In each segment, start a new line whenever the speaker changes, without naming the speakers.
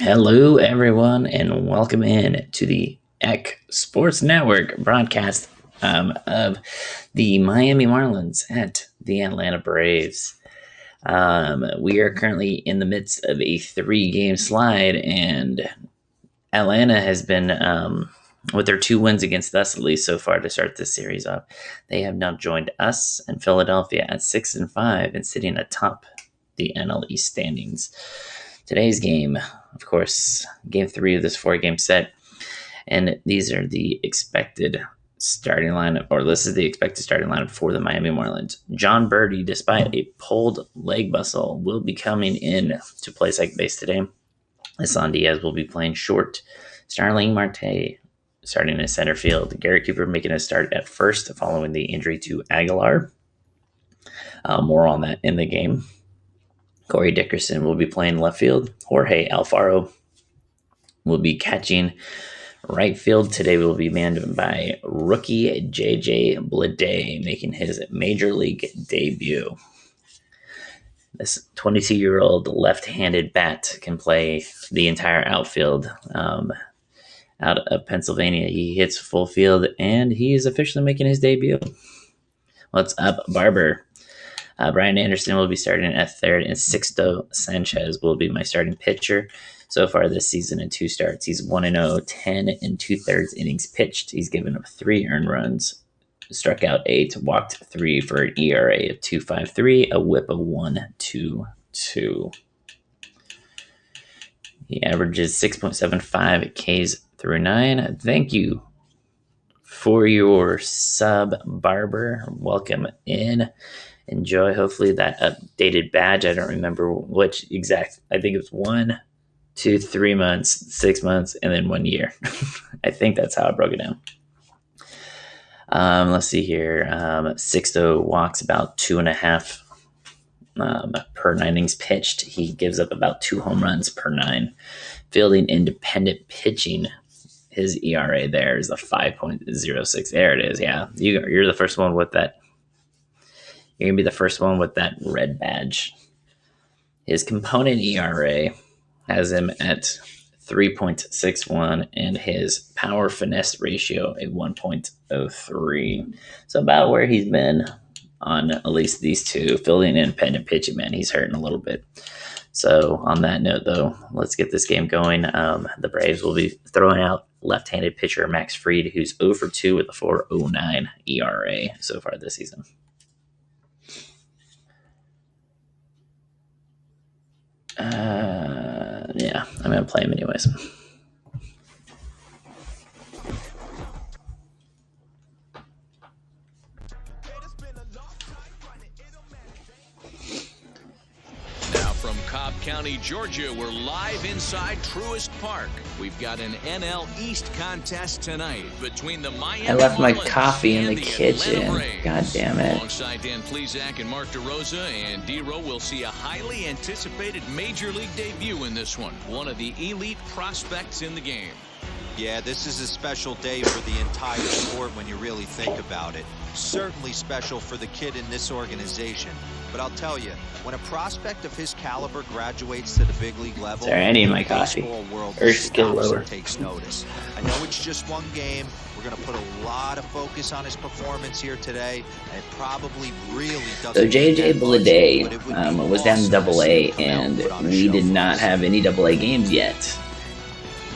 Hello, everyone, and welcome in to the EC Sports Network broadcast of the Miami Marlins at the Atlanta Braves. We are currently in the midst of a 3-game slide, and Atlanta has been, with their 2 wins against us, at least so far to start this series off, they have now joined us and Philadelphia at 6-5 and sitting atop the NL East standings. Today's game, of course, game 3 of this 4-game set, and these are the expected starting lineup, or this is the expected starting lineup for the Miami Marlins. John Birdie, despite a pulled leg muscle, will be coming in to play second base today. Isan Diaz will be playing short. Starling Marte starting in center field. Garrett Cooper making a start at first following the injury to Aguilar. More on that in the game. Corey Dickerson will be playing left field. Jorge Alfaro will be catching right field. Today will be manned by rookie J.J. Bleday, making his major league debut. This 22-year-old left-handed bat can play the entire outfield out of Pennsylvania. He hits full field, and he is officially making his debut. What's up, Barber? Brian Anderson will be starting at third, and Sixto Sanchez will be my starting pitcher. So far this season in 2 starts, he's 1-0, 10 and 2/3 innings pitched. He's given up 3 earned runs, struck out 8, walked 3 for an ERA of 2.53, a WHIP of 1.22. He averages 6.75 Ks through 9. Thank you for your sub, Barber. Welcome in. Enjoy, hopefully, that updated badge. I don't remember which exact. I think it was 1, 2, 3 months, 6 months, and then 1 year. I think that's how I broke it down. Let's see here. Sixto walks about 2.5 per 9 innings pitched. He gives up about 2 home runs per 9. Fielding independent pitching. His ERA there is a 5.06. There it is. Yeah, you're the first one with that. You're going to be the first one with that red badge. His component ERA has him at 3.61 and his power finesse ratio a 1.03. So about where he's been on at least these 2. Fielding independent pitching, man, he's hurting a little bit. So on that note, though, let's get this game going. The Braves will be throwing out left-handed pitcher Max Fried, who's 0 for 2 with a 4.09 ERA so far this season. Yeah, I'm going to play him anyways.
Now from Cobb County, Georgia, we're live inside Truist Park. We've got an NL East contest tonight between the Miami
I left my
Marlins
coffee in the
and
kitchen.
Atlanta Braves.
God damn it.
Alongside Dan Plesac and Mark DeRosa, and D-Row will see a highly anticipated Major League debut in this one. One of the elite prospects in the game.
Yeah, this is a special day for the entire sport when you really think about it. Certainly special for the kid in this organization. But I'll tell you, when a prospect of his caliber graduates to the big league level,
Sorry, I need my
the
coffee.
baseball world
Or just get
stops
lower.
and takes notice. I know it's just 1 game. We're going to put a lot of focus on his performance here today, and it probably really doesn't.
So J.J.
mean that much,
Bleday
but it would be
was down to
awesome
Double
see
A,
him come out
and
put on a
we
show
did
for
not
us.
have any Double A games yet.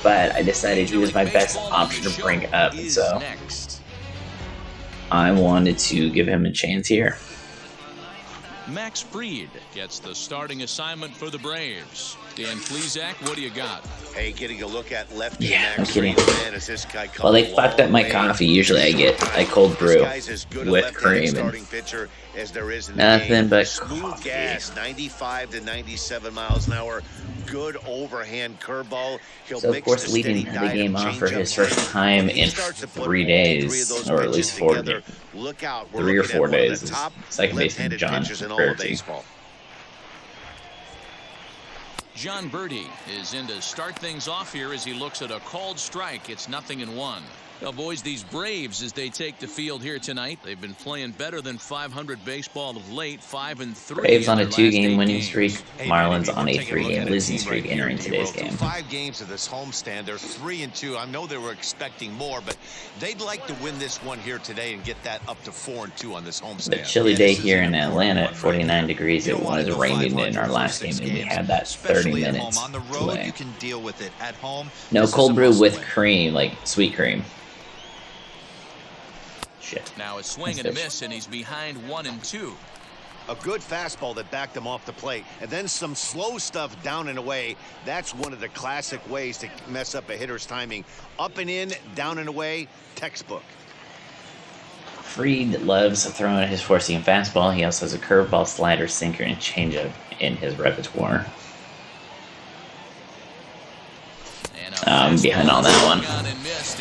But I decided he was my best option to bring up, and so I wanted to give him a chance here.
Max Fried gets the starting assignment for the Braves. Dan Plesac, what do you got?
Hey, getting a look at lefty
Yeah,
Max
I'm kidding.
Fried, man, as this guy
Well, they
comes a
fucked up
long
my
way.
coffee. Usually I cold brew
This guy's as good a
with
left-handed
cream and
starting pitcher as there is in the
nothing
game.
but
Smooth
coffee.
gas, 95 to 97 miles an hour. Good overhand curveball. He'll
So, of
mix
course,
the
leading
steady
the
diet
game
of
off for
changeup
his first
play.
time
When he
in
starts to put
3
all
days,
those
or at
pitches
least 4
together,
days.
look out. We're
3 or
looking at
4
one of the
days.
top
Second baseman
left-handed
John
pitchers in all of
Bertie.
baseball.
John Birdie is in to start things off here as he looks at a called strike. It's 0-1. Well, boys, these Braves, as they take the field here tonight, they've been playing better than 500 baseball of late, 5-3.
Braves on a
in their
2-game
last 8
winning
games.
streak.
Hey,
Marlins
man,
on a
we're taking look
3-game
at
losing
team
streak
right here,
entering today's
D-Roll.
game.
Through 5 games of this homestand, they're 3-2. I know they were expecting more, but they'd like to win this one here today and get that up to 4-2 on this homestand.
A chilly day
this is
here
an
in
important
Atlanta
one
at 49
right
degrees.
You
It
don't wanna
was
go
raining in
500
our
for
last
6
game, and we
games,
had that 30
especially at
minutes
home. On the road,
delay.
you can deal with it. At home,
No
this is
cold
a
brew
must
with
win.
cream, like sweet cream. Shit.
Now a swing and a miss, and he's behind 1-2.
A good fastball that backed him off the plate, and then some slow stuff down and away. That's one of the classic ways to mess up a hitter's timing. Up and in, down and away, textbook.
Fried loves throwing his four-seam fastball. He also has a curveball, slider, sinker, and changeup in his repertoire. I'm behind on that one.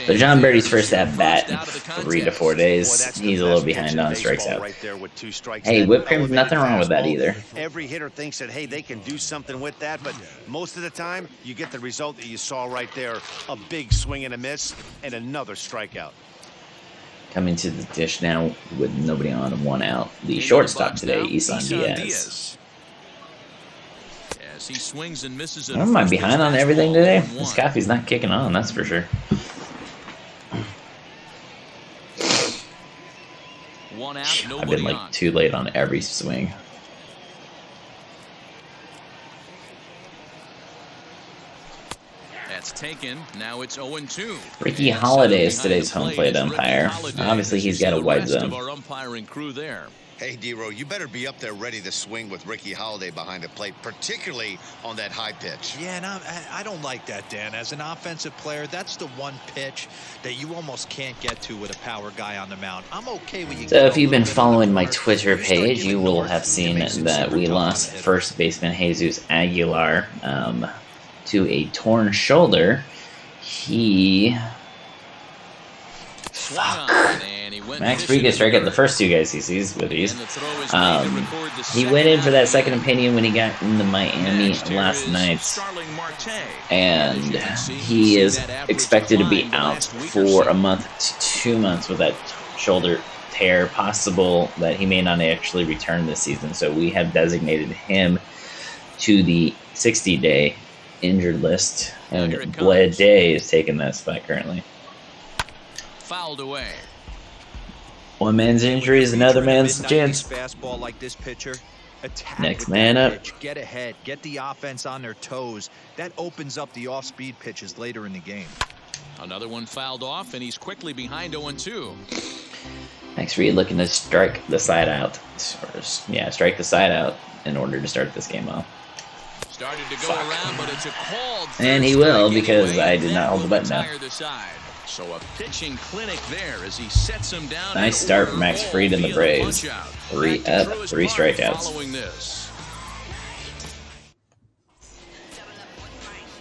So John Birdie's first at bat in 3 to 4 days. He's a little behind on strikes out.
Right there with 2 strikes.
Hey,
That
whipped cream's
elevated
nothing wrong with that
fastball.
either.
Every hitter thinks that, hey, they can do something with that, but most of the time, you get the result that you saw right there. A big swing and a miss, and another strikeout.
Coming to the dish now with nobody on and 1 out. The shortstop today, Isan Diaz.
As he swings and misses it.
Am I behind on everything today? This coffee's not kicking on, that's for sure.
1 out,
I've
nobody
been like
on.
too late on every swing.
That's taken. Now it's 0-2.
Ricky
And
Holiday is
settled behind
today's
the
home
plate
plate
is Ricky
umpire.
Holiday.
Obviously, he's got a
The
wide
rest
zone.
of our umpiring crew there.
Hey, D-Row, you better be up there ready to swing with Ricky Holiday behind the plate, particularly on that high pitch.
Yeah, and I don't like that, Dan. As an offensive player, that's the one pitch that you almost can't get to with a power guy on the mound. I'm okay with you.
So if you've been following my Twitter page, you will have seen that we lost first baseman Jesus Aguilar to a torn shoulder. He...
Swung on, and he went
Max
fishing
Fried gets strike out
in
the first 2 guys he sees with these.
And the throw is made to record the
He
second
went in
out
for
of
that
the
second
inning.
opinion when he got into Miami
Next here
last
is
night.
Starling Marte.
And
As you can see,
he is
that average
expected to be
climb the
out
last week or
for
so.
a month to 2 months with that shoulder tear. Possible that he may not actually return this season. So we have designated him to the 60-day injured list.
Here it
And
comes.
Bled Day is taking that spot currently.
Fouled away.
One man's injury is another man's chance.
Fastball like this pitcher. Attack
Next
with
man
that
up.
pitch. Get ahead. Get the offense on their toes. That opens up the off-speed pitches later in the game.
Another one fouled off, and he's quickly behind 0-2.
Max Fried looking to strike the side out. Strike the side out in order to start this game off.
Started to go around, but it's a called third
And he will,
strike
because
anyway,
I
and
did
that
not hold the
will
button down.
retire the side. So a pitching clinic there as he sets him down.
Nice
in
start
order
for Max
all
Fried and the
via
Braves.
punch-out.
3
Back to
up,
Truist
3
Park
strikeouts.
Following this.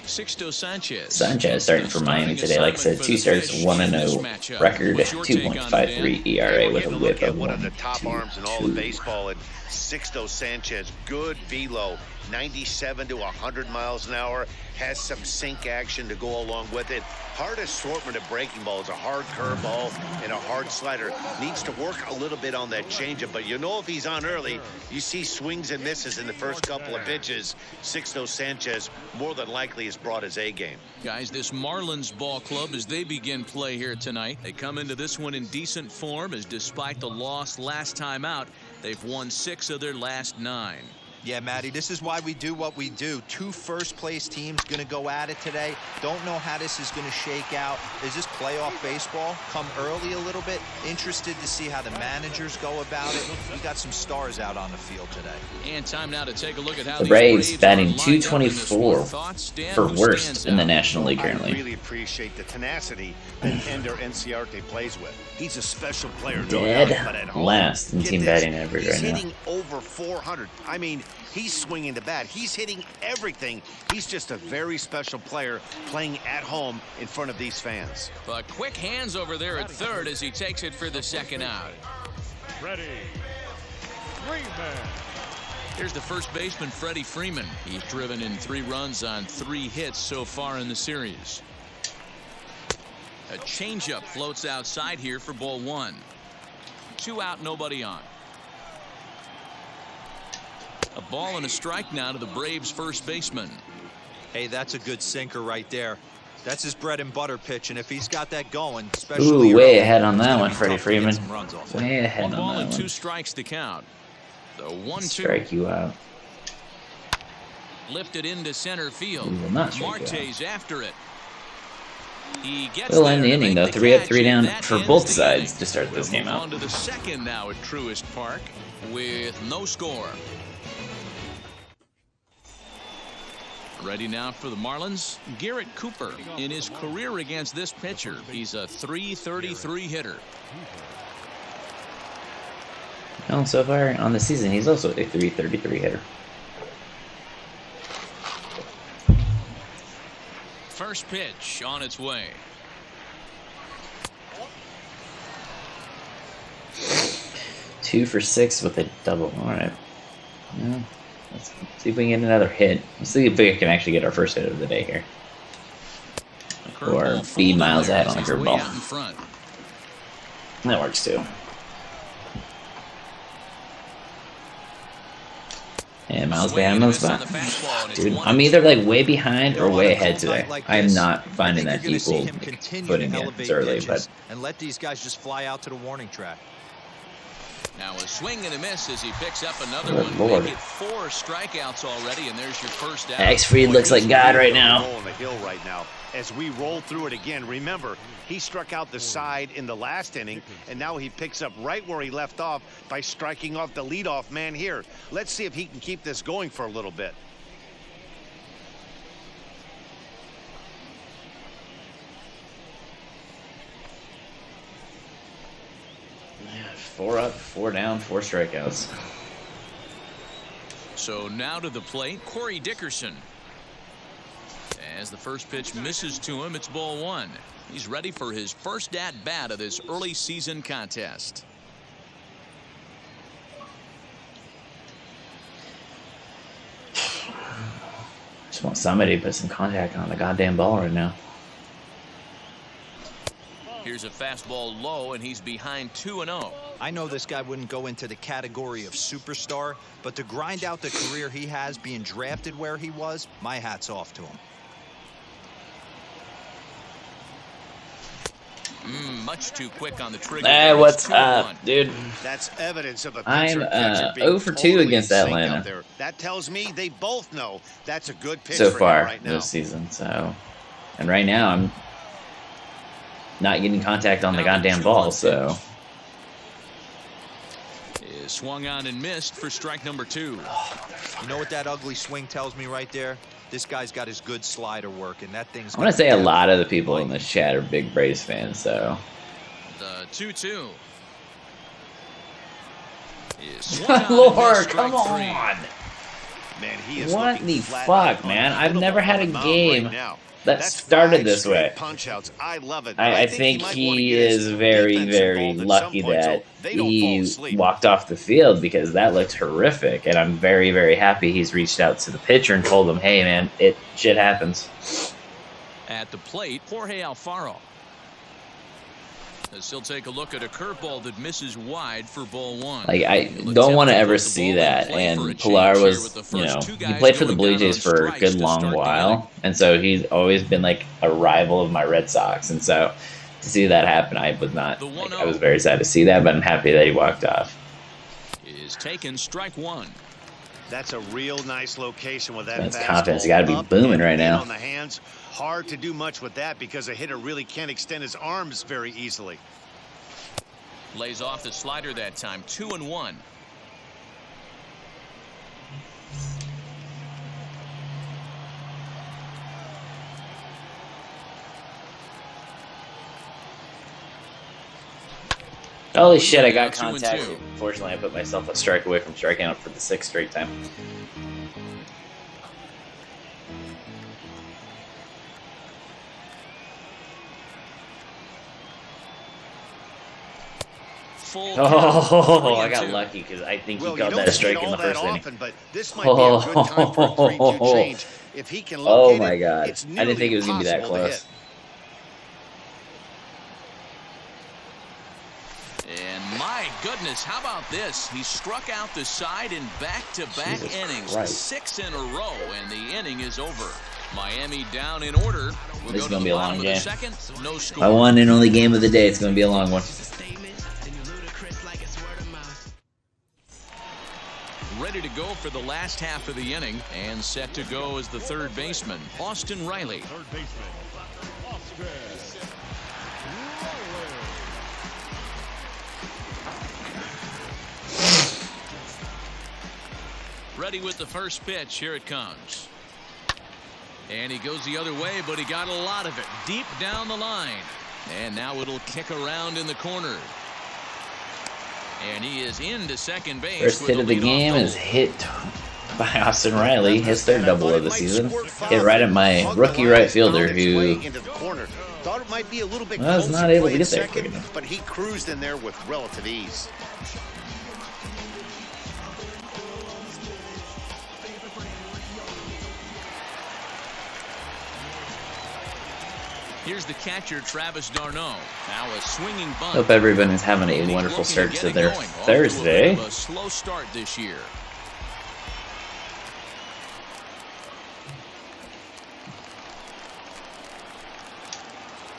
Sixto Sanchez.
Sanchez starting for Miami today. Like I said, 2 starts, 1-0 record, 2.53 ERA with a
Look
whip
at
of
one of the top arms in all of
1.22.
baseball, and Sixto Sanchez, good velo, 97 to 100 miles an hour, has some sink action to go along with it. Hard assortment of breaking balls, a hard curveball and a hard slider. Needs to work a little bit on that changeup, but you know if he's on early, you see swings and misses in the first couple of pitches. Sixto Sanchez more than likely has brought his A game.
Guys, this Marlins ball club, as they begin play here tonight, they come into this one in decent form, as despite the loss last time out, they've won 6 of their last 9.
Yeah, Matty, this is why we do what we do. 2 first-place teams going to go at it today. Don't know how this is going to shake out. Is this playoff baseball? Come early a little bit. Interested to see how the managers go about it. We got some stars out on the field today.
And time now to take a look at how
The
these
Braves
are
batting
lined up in this one.
224
Thoughts, Dan?
for
Who
worst
stands
in the
out?
National League
I
currently.
really appreciate the tenacity that Ender Enciarte plays with. He's a special player. no
Dead
doubt, but at home,
last in
get
team
this,
batting average
he's
right now.
hitting over 400. I mean, he's swinging the bat. He's hitting everything. He's just a very special player playing at home in front of these fans.
But quick hands over there at third as he takes it for the second out.
Ready. Freeman.
Here's the first baseman, Freddie Freeman. He's driven in 3 runs on 3 hits so far in the series. A changeup floats outside here for ball one. 2 out, nobody on. A ball and a strike now to the Braves' first baseman.
Hey, that's a good sinker right there. That's his bread and butter pitch, and if he's got that going, especially
Ooh, way
early,
ahead on
it's
that
gonna
one,
be
Freddie
tough to get
Freeman.
some runs off it.
Way ahead
1 ball
on
and
that
2
one.
strikes to count. The 1-2.
Strike you out.
Lifted into center field.
We will not strike you out.
Marte's after it. He gets
We'll
there
end the
to
inning,
make
though.
the
3 up,
catch,
3 down
and that
for
ends
both
the
sides
inning.
to start this game
Move
out.
on to the second now at Truist Park with no score. Ready now for the Marlins, Garrett Cooper. In his career against this pitcher, he's a .333 hitter.
Well, so far on the season, he's also a .333 hitter.
First pitch on its way.
Two for 6 with a double. All right. Well, let's see if we can get another hit. Let's see if we can actually get our first hit of the day here. Or be miles ahead on the curveball. That works too. And miles behind on the spot. Dude, I'm either like way behind or way ahead today. I'm not finding that equal footing yet. It's early, but
and let these guys just fly out to the warning track.
Now a swing and a miss as he picks up another
Good
one.
Lord.
Make it 4 strikeouts already, and there's your first out.
X-Fried looks like God right now.
On the hill right now. As we roll through it again, remember, he struck out the side in the last inning, and now he picks up right where he left off by striking off the leadoff man here. Let's see if he can keep this going for a little bit.
Yeah, 4 up, 4 down, 4 strikeouts.
So now to the plate, Corey Dickerson. As the first pitch misses to him, it's ball 1. He's ready for his first at-bat of this early season contest.
Just want somebody to put some contact on the goddamn ball right now.
Here's a fastball low, and he's behind 2-0.
I know this guy wouldn't go into the category of superstar, but to grind out the career he has being drafted where he was, my hat's off to him.
Much too quick on the trigger.
What's up, dude?
That's evidence of a
I'm
pitcher being
0 for 2
totally
against
in sync
Atlanta.
out there. That tells me they both know that's a good pitch
So
for him
far
right now.
this season. So, and right now I'm not getting contact on the
Now the
goddamn
2-1
ball. So
is swung on and missed for strike number 2.
You know what that ugly swing tells me right there? This guy's got his good slider work, and that thing's.
I want to say a lot of the people in this chat are big Braves fans. So
The 2-2.
Lord, come on!
Man, he is
What
looking
the
flat
fuck,
on
man?
the
I've never had a
mound
game
right now.
that
That's
started
5
this way.
straight punch outs. I love it.
I think
might wanna
he
get his
is very,
defense
very
involved at
lucky
some point so
that
they don't fall
he
asleep.
walked off the field because that looked horrific. And I'm very, very happy he's reached out to the pitcher and told him, hey, man, shit happens.
At the plate, Jorge Alfaro. As he'll take a look at a curveball that misses wide for ball 1.
Like, I don't want to ever see that. And Pilar was, he played for the Blue Jays for a good long while. And so he's always been like a rival of my Red Sox. And so to see that happen, I was not, like, I was very sad to see that, but I'm happy that he walked off.
Is taken strike 1.
That's a real nice location with that.
That's
fastball
confidence. You got to be
up
booming
and
right
in
now.
on the hands. Hard to do much with that because a hitter really can't extend his arms very easily.
Lays off the slider that time. 2-1.
Holy shit, I got
2 and
contacted.
2.
Fortunately, I put myself a strike away from striking out for the 6th straight time.
Full
Oh, I
count,
got
3-2.
lucky because I think he
Well,
called
you
that a
don't see it
strike in
all
the
that
first inning.
often, but this might be a good time for a 3-2 change. If he can
Oh
locate
my
it,
god.
it's
I didn't think it was
nearly
going to be that
impossible to
close.
hit.
goodness, how about this? He struck out the side in back-to-back innings.
Christ.
6 in a row, and the inning is over. Miami down in order. We'll
This is
go
going to
to
be
the
a
bottom
long
of the
game.
second. No
My
score.
one and only game of the day. It's going to be a long one.
Ready to go for the last half of the inning, and set to go as the third baseman, Austin Riley.
Third baseman, Austin Riley.
Ready with the first pitch. Here it comes. And he goes the other way, but he got a lot of it deep down the line. And now it'll kick around in the corner. And he is into second base.
First hit of the game is hit by Austin Riley, his third double of the season. Hit right at my rookie right fielder who
thought it might be a little bit
was not able to get there.
but he cruised in there with relative ease.
Here's the catcher, Travis d'Arnaud. Now a swinging bunt.
Hope everybody's having a wonderful start to their Thursday.
A slow start this year.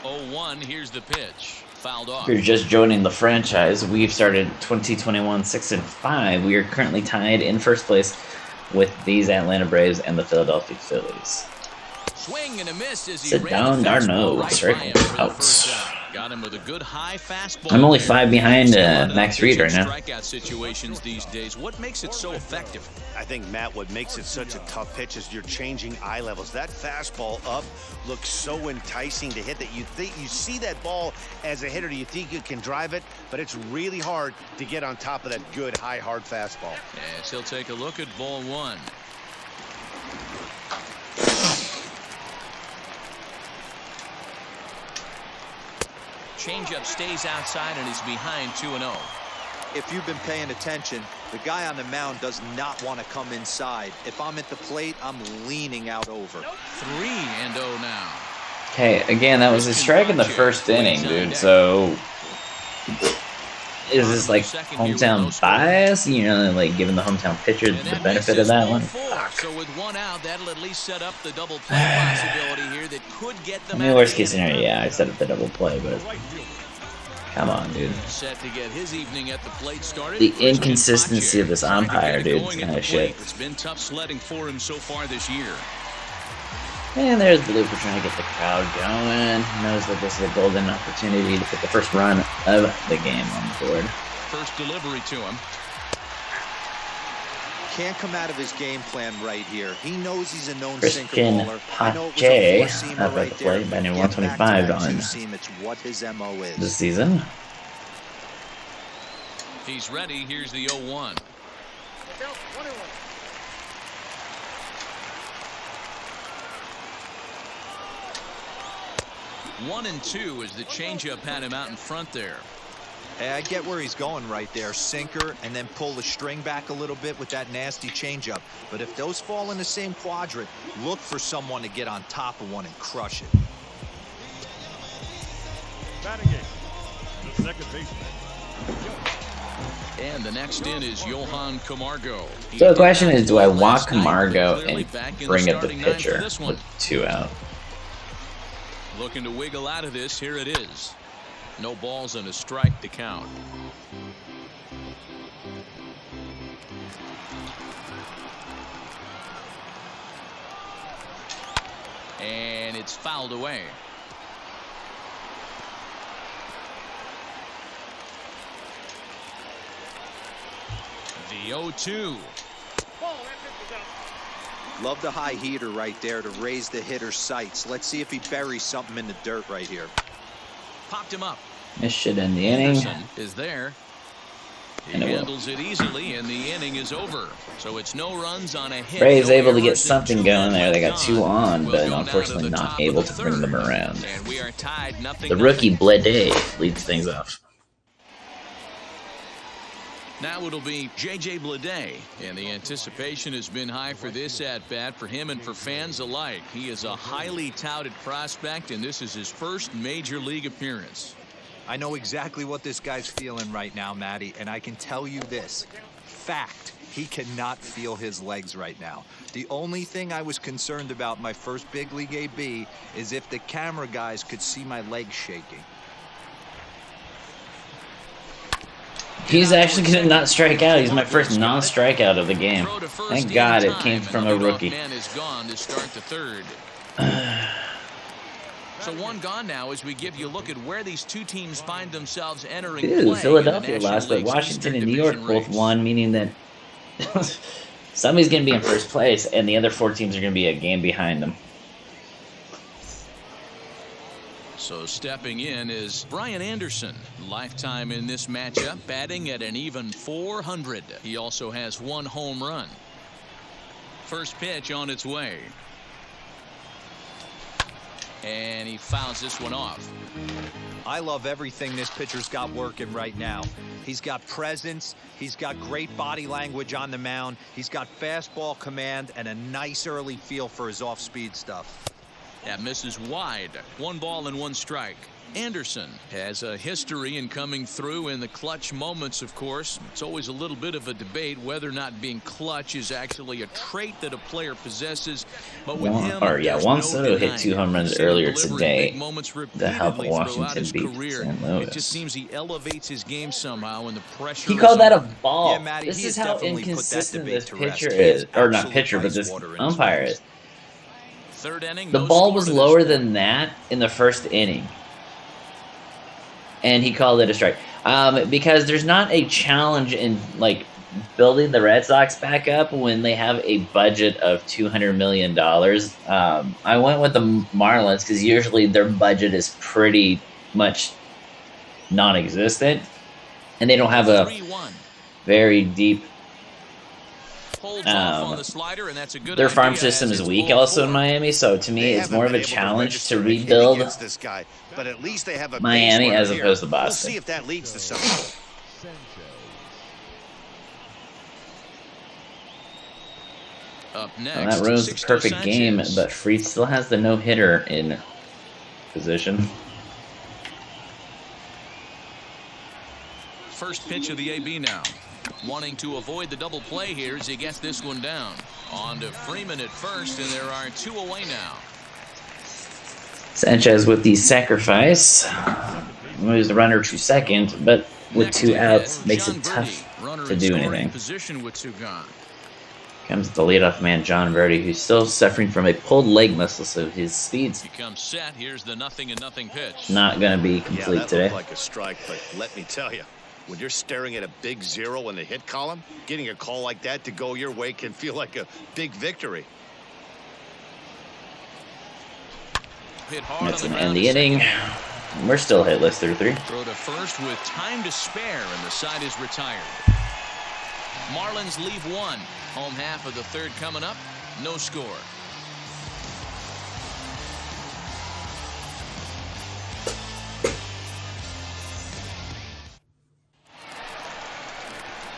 Oh, 1. Here's the pitch. Fouled off.
If you're just joining the franchise, we've started 2021 6-5. We are currently tied in first place with these Atlanta Braves and the Philadelphia Phillies.
Swing and a miss as he
Sit
ran
down,
the fastball
d'Arnaud.
right
Strike
by him for the
out.
first out. Got him with a good high fastball.
I'm only 5 behind
Still one of the
Max Reed right now.
Strikeout situations these days. What makes it so effective?
I think, Matt, what makes it such a tough pitch is you're changing eye levels. That fastball up looks so enticing to hit that you think you see that ball as a hitter. You think you can drive it, but it's really hard to get on top of that good, high, hard fastball.
As he'll take a look at ball 1. Changeup stays outside and he's behind 2-0.
If you've been paying attention, the guy on the mound does not want to come inside. If I'm at the plate, I'm leaning out over.
3-0 now.
Okay, again, that was a strike in the first inning, dude. So, is this like hometown bias? You know, like giving the hometown pitcher the benefit of that one? Fuck.
So with 1 out, that'll at least set up the double play possibility here that could get them.
I mean, worst case scenario, yeah, I set up the double play, but come on, dude.
Set to get his evening at the plate started.
The inconsistency of this umpire, dude, it's kind of shit.
It's been tough sledding for him so far this year.
And there's Blooper trying to get the crowd going. He knows that this is a golden opportunity to put the first run of the game on the board.
First delivery to him.
Can't come out of his game plan right here. He knows he's a known sinker
Christian
baller. I know it was a
Pache
four-seamer
up at
right
the plate,
there.
batting
Get back to
125
that
on
two-seam. It's what his MO is.
this season.
He's ready. Here's the 0-1. 1-2 as the changeup had him out in front there.
Hey, I get where he's going right there. Sinker and then pull the string back a little bit with that nasty changeup. But if those fall in the same quadrant, look for someone to get on top of one and crush it.
Batting it, the second baseman.
And the next in is Johan Camargo.
So the question is, do I walk Camargo and bring up the pitcher with 2 out?
Looking to wiggle out of this. Here it is. No balls and a strike to count. And it's fouled away. The 0-2.
Love the high heater right there to raise the hitter's sights. Let's see if he buries something in the dirt right here.
Popped him up.
This should end the inning.
Anderson is there. He
And it will.
handles it easily, and the inning is over. So it's no runs on a hit.
Braves
no
able to get
errors, and
something
2
going
men
there. They got
left
2 on,
We'll
but
go down
unfortunately
to the
not
top
able
of
to
the
bring them
third.
around.
And we are tied 0-0.
The rookie Blade leads things off.
Now it'll be J.J. Bleday, and the anticipation has been high for this at-bat for him and for fans alike. He is a highly touted prospect, and this is his first major league appearance.
I know exactly what this guy's feeling right now, Matty, and I can tell you this. Fact, he cannot feel his legs right now. The only thing I was concerned about my first big league AB is if the camera guys could see my legs shaking.
He's actually going to not strike out. He's my first non-strikeout of the game. Thank God it came from a rookie.
Man is gone to start the third. So one gone now as we give you a look at where these two teams find themselves entering play.
Philadelphia lost, but Washington and New York both won, meaning that somebody's going to be in first place, and the other 4 teams are going to be a game behind them.
So stepping in is Brian Anderson, lifetime in this matchup, batting at an even .400. He also has 1 home run. First pitch on its way. And he fouls this one off.
I love everything this pitcher's got working right now. He's got presence. He's got great body language on the mound. He's got fastball command and a nice early feel for his off-speed stuff.
That misses wide. 1 ball and 1 strike. Anderson has a history in coming through in the clutch moments, of course. It's always a little bit of a debate whether or not being clutch is actually a trait that a player possesses. But with him,
Juan Soto hit 2 home runs earlier today to help
repeatedly
Washington
throughout
beat
his
St.
career.
Louis.
It just seems he elevates his game somehow, and the pressure.
He called that a
on.
ball.
Yeah, Matty,
This
he
is
has
how
definitely put that
inconsistent
debate
this
to
pitcher
rest. He is
is. Or not
absolute
pitcher, but
ice
this
water in his
umpire
veins.
is.
Third inning,
The
no
ball
score
was
to this
lower
point.
than that in the first inning. And he called it a strike. Because there's not a challenge in, like, building the Red Sox back up when they have a budget of $200 million. I went with the Marlins because usually their budget is pretty much non-existent. And they don't have a
3-1.
very deep...
Holds off on the slider, and that's a good
Their farm
idea
system
as
is
it's
weak
ball
also in
4.
Miami, so to me
They
it's
haven't
more of
been
a
able to
challenge
register
to
a hit
rebuild
against this guy, but at least they have a
Miami
base
as
runner
opposed to
here. We'll
Boston.
see if that leads to something.
Up next,
Well, that ruins the
Sixto
perfect game,
Sanchez.
but Fried still has the no-hitter in position.
First pitch of the AB now. Wanting to avoid the double play here as he gets this one down. On to Freeman at first, and there are 2 away now.
Sanchez with the sacrifice. Moves the runner to second, but with
Next
2
to
outs
hit,
makes
John
it tough
Birdie, runner
to
in
do
scoring
anything.
Position with 2 gone.
Comes the leadoff man, John Verdi, who's still suffering from a pulled leg muscle, so his speed's
He comes set. Here's the 0-0 pitch.
not going to be
Yeah,
complete
that
today.
looked like a strike, but let me tell you, when you're staring at a big 0 in the hit column, getting a call like that to go your way can feel like a big victory.
Hit hard
That's
on the
going to end
ground
the
to
inning.
second.
We're still hitless through 3.
Throw to first with time to spare, and the side is retired. Marlins leave 1. Home half of the third coming up. No score.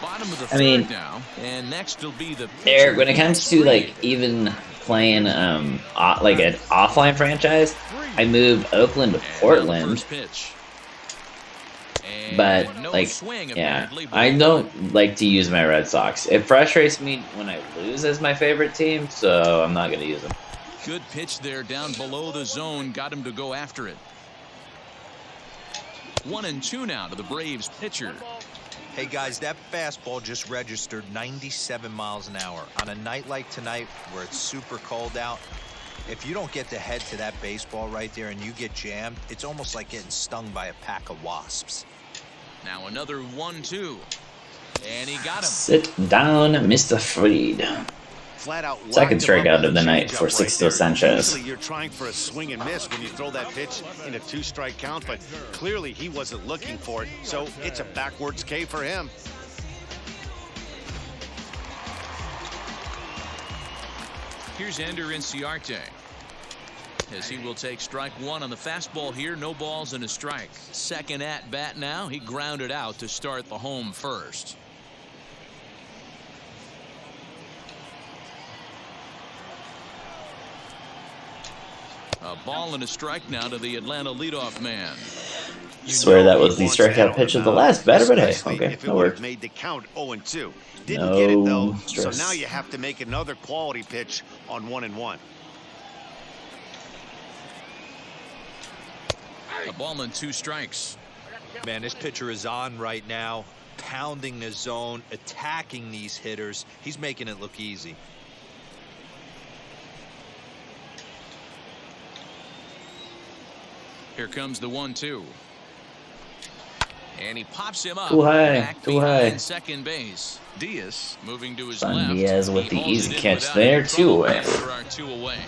Bottom of the third now, and next will be the pitcher.
Eric, when it comes to like even playing like an offline franchise, I moved Oakland to Portland,
First pitch.
but
And no
like
swing,
yeah,
apparently,
I
ball
don't like to use my Red Sox. It frustrates me when I lose as my favorite team, so I'm not going to use them.
Good pitch there down below the zone. Got him to go after it. 1-2 now to the Braves pitcher.
Hey guys, that fastball just registered 97 miles an hour. On a night like tonight where it's super cold out, if you don't get the head to that baseball right there and you get jammed, it's almost like getting stung by a pack of wasps.
Now another 1-2. And he got him.
Sit down, Mr. Fried.
Flat out
Second
locked him up
strikeout
with
of the
a
night
changeup
for
right
Sixto
there.
Sanchez.
Usually you're trying for a swing and miss when you throw that pitch in a 2-strike count, but clearly he wasn't looking for it, so it's a backwards K for him.
Here's Ender Inciarte, as he will take strike 1 on the fastball here. No balls and a strike. Second at bat now. He grounded out to start the home first. A ball and a strike now to the Atlanta leadoff man.
Swear that was the strikeout pitch of the last batter, but hey, okay,
if it
that
would
worked.
have made the count 0-2. Didn't get it though,
No
so
stress.
now you have to make another quality pitch on 1-1.
A ball and 2 strikes.
Man, this pitcher is on right now, pounding the zone, attacking these hitters. He's making it look easy.
Here comes the 1-2. And he pops him up.
Too high,
Back
too
behind
high.
second base. Diaz moving to his
Son
left.
Diaz with
He
the
hauls
easy
it in
catch
without
there,
any
2
trouble
away.
after our 2 away.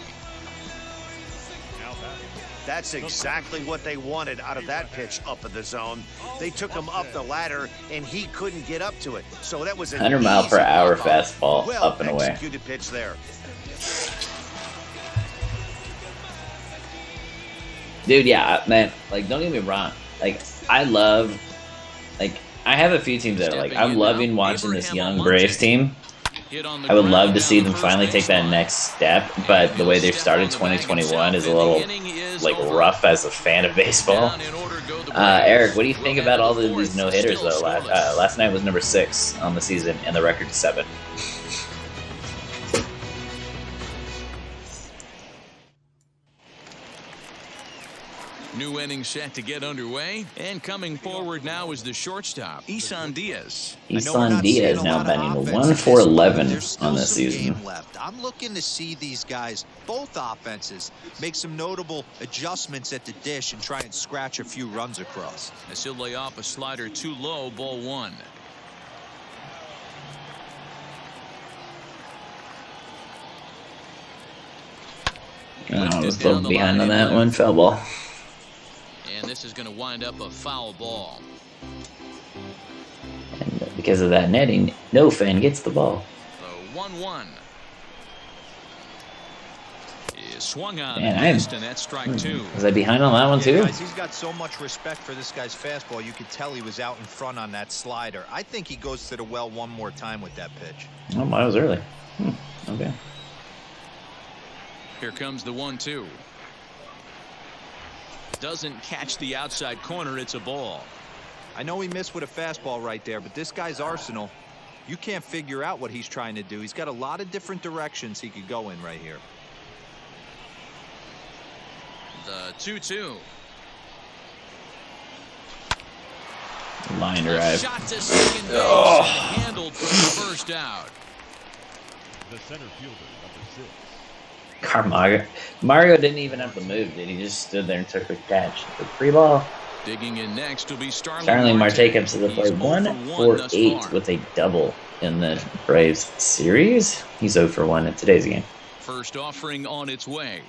Now batting.
That's exactly what they wanted out of that pitch up in the zone. They took him up the ladder, and he couldn't get up to it. So that was an
100 mile per
easy
hour
pop-up.
fastball,
Well
up and away.
executed pitch there.
Dude, yeah, man, like, don't get me wrong. Like, I love, like, I have a few teams that are like, I'm loving watching this young Braves team. I would love to see them finally take that next step, but the way they've started 2021 is a little, like, rough as a fan of baseball. Eric, what do you think about all of these no-hitters, though? Last night was number 6 on the season, and the record's 7.
New inning set to get underway, and coming forward now is the shortstop, Isan Diaz.
Isan Diaz now batting a 1-for-11 on this season.
Left. I'm looking to see these guys, both offenses, make some notable adjustments at the dish and try and scratch a few runs across.
As he'll lay off a slider too low, ball 1.
I was a little behind on that one, foul ball.
And this is going to wind up a foul ball.
And because of that netting, no fan gets the ball.
The 1-1 is swung on
Man,
and missed, and that's strike 2.
Was I behind on that one too?
Guys, he's got so much respect for this guy's fastball. You could tell he was out in front on that slider. I think he goes to the well one more time with that pitch.
Oh, mine was early. Okay.
Here comes the 1-2. Doesn't catch the outside corner. It's a ball.
I know he missed with a fastball right there, but this guy's arsenal, you can't figure out what he's trying to do. He's got a lot of different directions he could go in right here.
The 2-2.
Line
A
drive.
shot to second base.
Oh.
Handled for the first out.
The center fielder, number 6.
Mario didn't even have to move, did he? Just stood there and took a catch. The free ball.
Digging in next will be
Starling Marte comes to the plate. 1-for-8 with a double in the Braves series. He's 0-for-1 in today's game.
First offering on its way.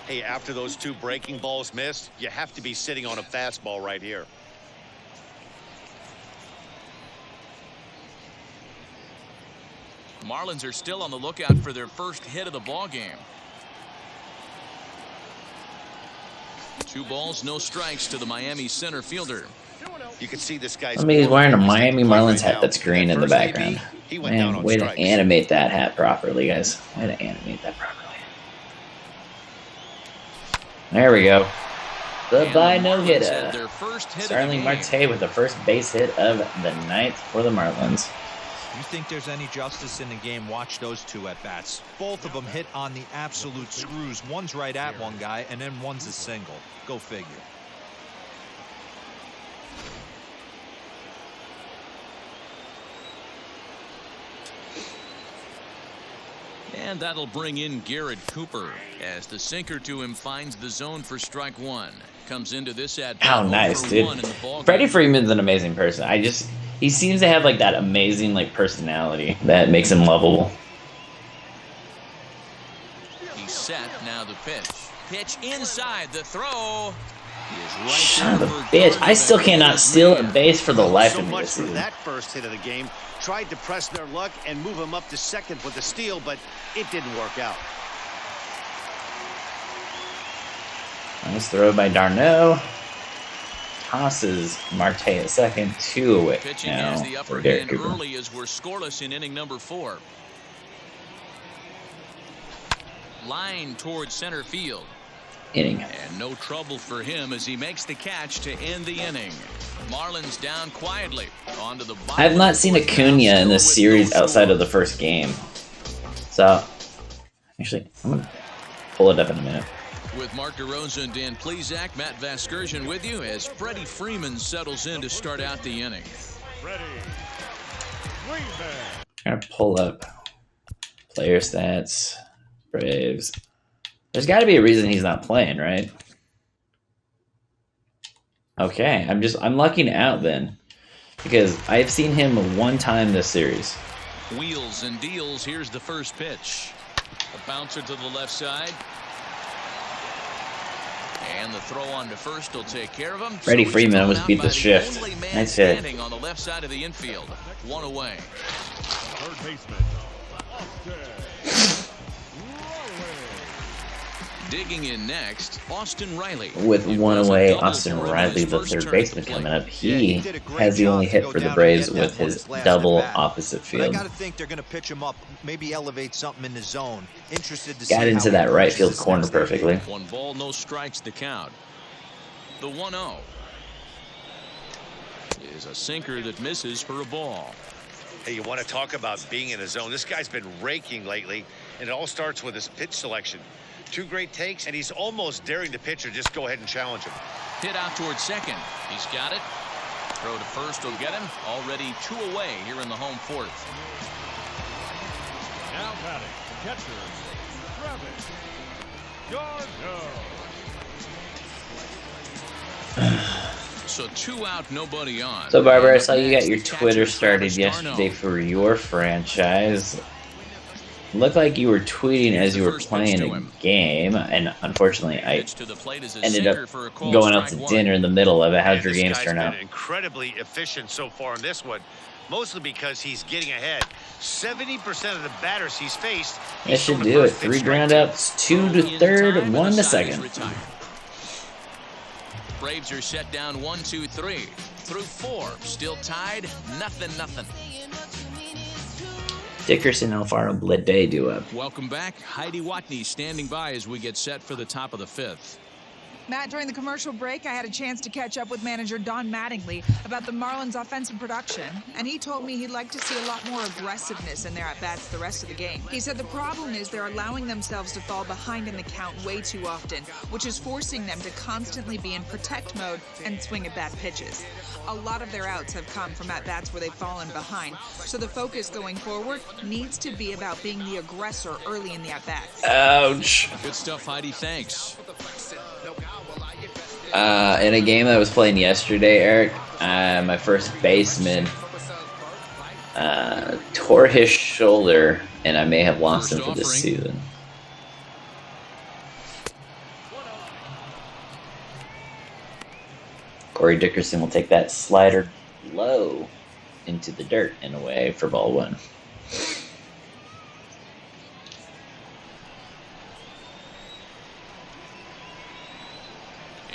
Hey, after those 2 breaking balls missed, you have to be sitting on a fastball right here.
Marlins are still on the lookout for their first hit of the ball game. 2 balls, no strikes to the Miami center fielder.
You can see this guy's.
I mean, he's wearing a Miami Marlins hat that's green in the
First AB,
background.
he went down
Man,
on
way to
strikes.
animate that hat properly, guys. Way to animate that properly. There we go. Goodbye,
And the
no
Marlins
hitter.
had their first hit
Starling
of the game.
Marte with the first base hit of the night for the Marlins.
You think there's any justice in the game, watch those 2 at bats. Both of them hit on the absolute screws. One's right at one guy, and then one's a single. Go figure.
And that'll bring in Garrett Cooper as the sinker to him finds the zone for strike 1. Comes into this at
How nice, dude. Freddie Freeman's an amazing person. He seems to have like that amazing like personality that makes him lovable.
He's set. Now the pitch. Pitch inside. The throw is right
Son of
there
a
for
bitch.
Gardner.
I still cannot steal a base for the life
So
of me
much
this
for
season.
that first hit of the game. Tried to press their luck and move him up to second with the steal, but it didn't work out.
Nice throw by Darno. Tosses Marte at second. 2 away
Pitching
now
has the
for
upper hand
Garrett Cooper.
early as we're scoreless in inning number 4. Line towards center field.
Inning.
And no trouble for him as he makes the catch to end the inning. Marlins down quietly. Onto the bottom.
I've not seen Acuna in this series outside of the first game. So, actually, I'm going to pull it up in a minute.
With Mark DeRosa and Dan Plesac, Matt Vasgersian with you as Freddie Freeman settles in to start out the inning.
Freddie Freeman.
I'm going to pull up player stats, Braves. There's got to be a reason he's not playing, right? Okay, I'm lucking out then, because I've seen him one time this series.
Wheels and deals. Here's the first pitch. A bouncer to the left side. And the throw on to first will take care of him.
Freddie Freeman almost beat the shift. Nice hit.
On the left side of the infield. One away.
Third baseman.
Digging in next, Austin Riley.
With one away, Austin Riley, the third baseman, coming up. He has the only hit for the Braves with his double opposite field.
I gotta think they're gonna pitch him up, maybe elevate something in the zone. Interested to
Got
see
into that right field corner perfectly.
1 ball, no strikes the count. The 1-0 is a sinker that misses for a ball.
Hey, you want to talk about being in a zone? This guy's been raking lately, and it all starts with his pitch selection. 2 great takes, and he's almost daring the pitcher just go ahead and challenge him.
Hit out towards second. He's got it. Throw to first will get him. Already 2 away here in the home fourth.
Now batting, catcher, Travis Garneau.
So 2 out, nobody on.
So, Barbara, I saw you got your Twitter started yesterday for your franchise. Looked like you were tweeting as you were playing a game, and unfortunately, I ended up going out to dinner in the middle of it. How'd your games turn out?
Incredibly efficient so far in this one, mostly because he's getting ahead. 70% of the batters he's faced.
That should do it. 3 groundouts, 2 to third, 1 to second.
Braves are set down 1, 2, 3 through 4. Still tied, nothing.
Dickerson Alfaro Blade duo.
Welcome back. Heidi Watney standing by as we get set for the top of the 5th.
Matt, during the commercial break, I had a chance to catch up with manager Don Mattingly about the Marlins' offensive production, and he told me he'd like to see a lot more aggressiveness in their at-bats the rest of the game. He said the problem is they're allowing themselves to fall behind in the count way too often, which is forcing them to constantly be in protect mode and swing at bad pitches. A lot of their outs have come from at-bats where they've fallen behind, so the focus going forward needs to be about being the aggressor early in the at-bats.
Ouch.
Good stuff, Heidi. Thanks.
In a game that was playing yesterday, Eric, my first baseman tore his shoulder, and I may have lost him for this season. Corey Dickerson will take that slider low into the dirt and away for ball 1.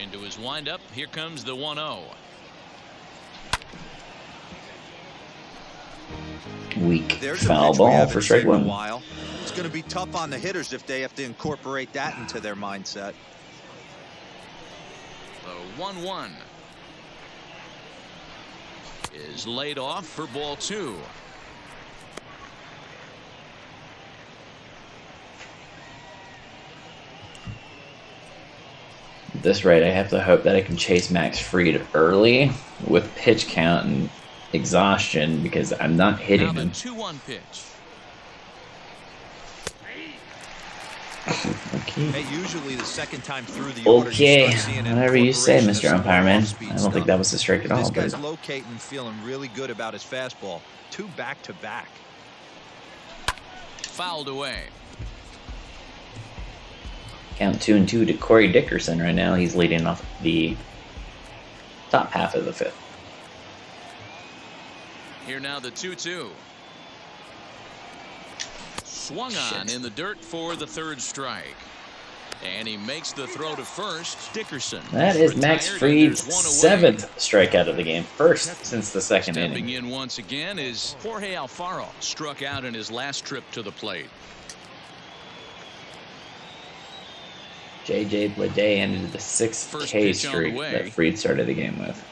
Into his windup. Here comes the 1-0.
Weak
There's
foul
a pitch we
ball
haven't
for strike
seen in a
1.
while. It's going to be tough on the hitters if they have to incorporate that into their mindset.
The 1-1 is laid off for ball 2.
At this rate, I have to hope that I can chase Max Fried early with pitch count and exhaustion because I'm not hitting him.
Now the 2-1 pitch.
Okay.
Hey, usually the second time through the order,
Okay,
you start seeing an
whatever you say,
incorporation of
Mr.
some
Umpire Man.
off-speed
I don't think
stuff.
that was a strike at all.
This guy's
But
locating, feeling really good about his fastball. 2 back-to-back.
Fouled away.
count 2-2 to Corey Dickerson right now. He's leading off the top half of the 5th.
Here now the 2-2. Swung on in the dirt for the 3rd strike. And he makes the throw to first. Dickerson.
That is Max Fried's 7th strikeout of the game. First since the 2nd
Stepping
inning.
in once again is Jorge Alfaro. Struck out in his last trip to the plate.
J.J. Bleday ended the 6K streak that Fried started the game with.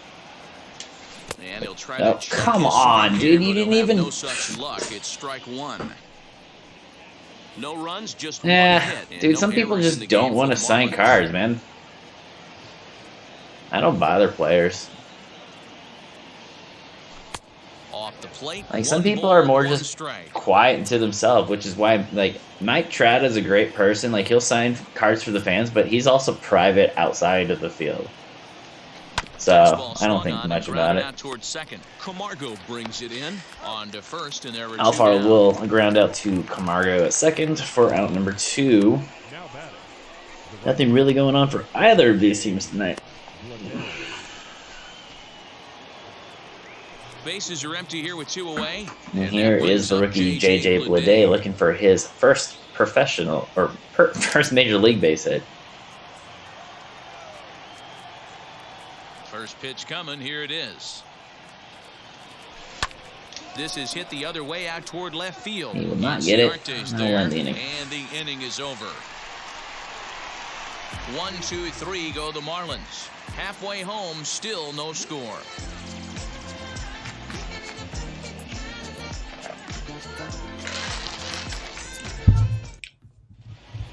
And he'll try
Oh,
to check
come
his
on,
swing
dude.
here,
You
but
didn't
he'll have
even...
no such luck. It's strike one. No runs, just one
Yeah,
hit.
dude,
No
some people
errors in
just
the
don't
game
want
for
to
the
sign
Marlins.
cards, man. I don't bother players.
Off the plate.
Like, some
one
people
ball,
are more
one
just
strike.
quiet and to themselves, which is why, like, Mike Trout is a great person. Like, he'll sign cards for the fans, but he's also private outside of the field. So, I don't think much about it.
Towards second. Camargo brings it in on to first, and there are
Alfaro will ground out to Camargo at second for out number 2.
Now batting.
Nothing really going on for either of these teams tonight.
Bases are empty here with 2 away.
And here is the rookie J.J. Bleday looking for his first professional or first major league base hit.
First pitch coming. Here it is. This is hit the other way out toward left field.
He will not get it.
Inciarte's
No
there,
one inning.
and the inning is over. 1, 2, 3 go the Marlins. Halfway home, still no score.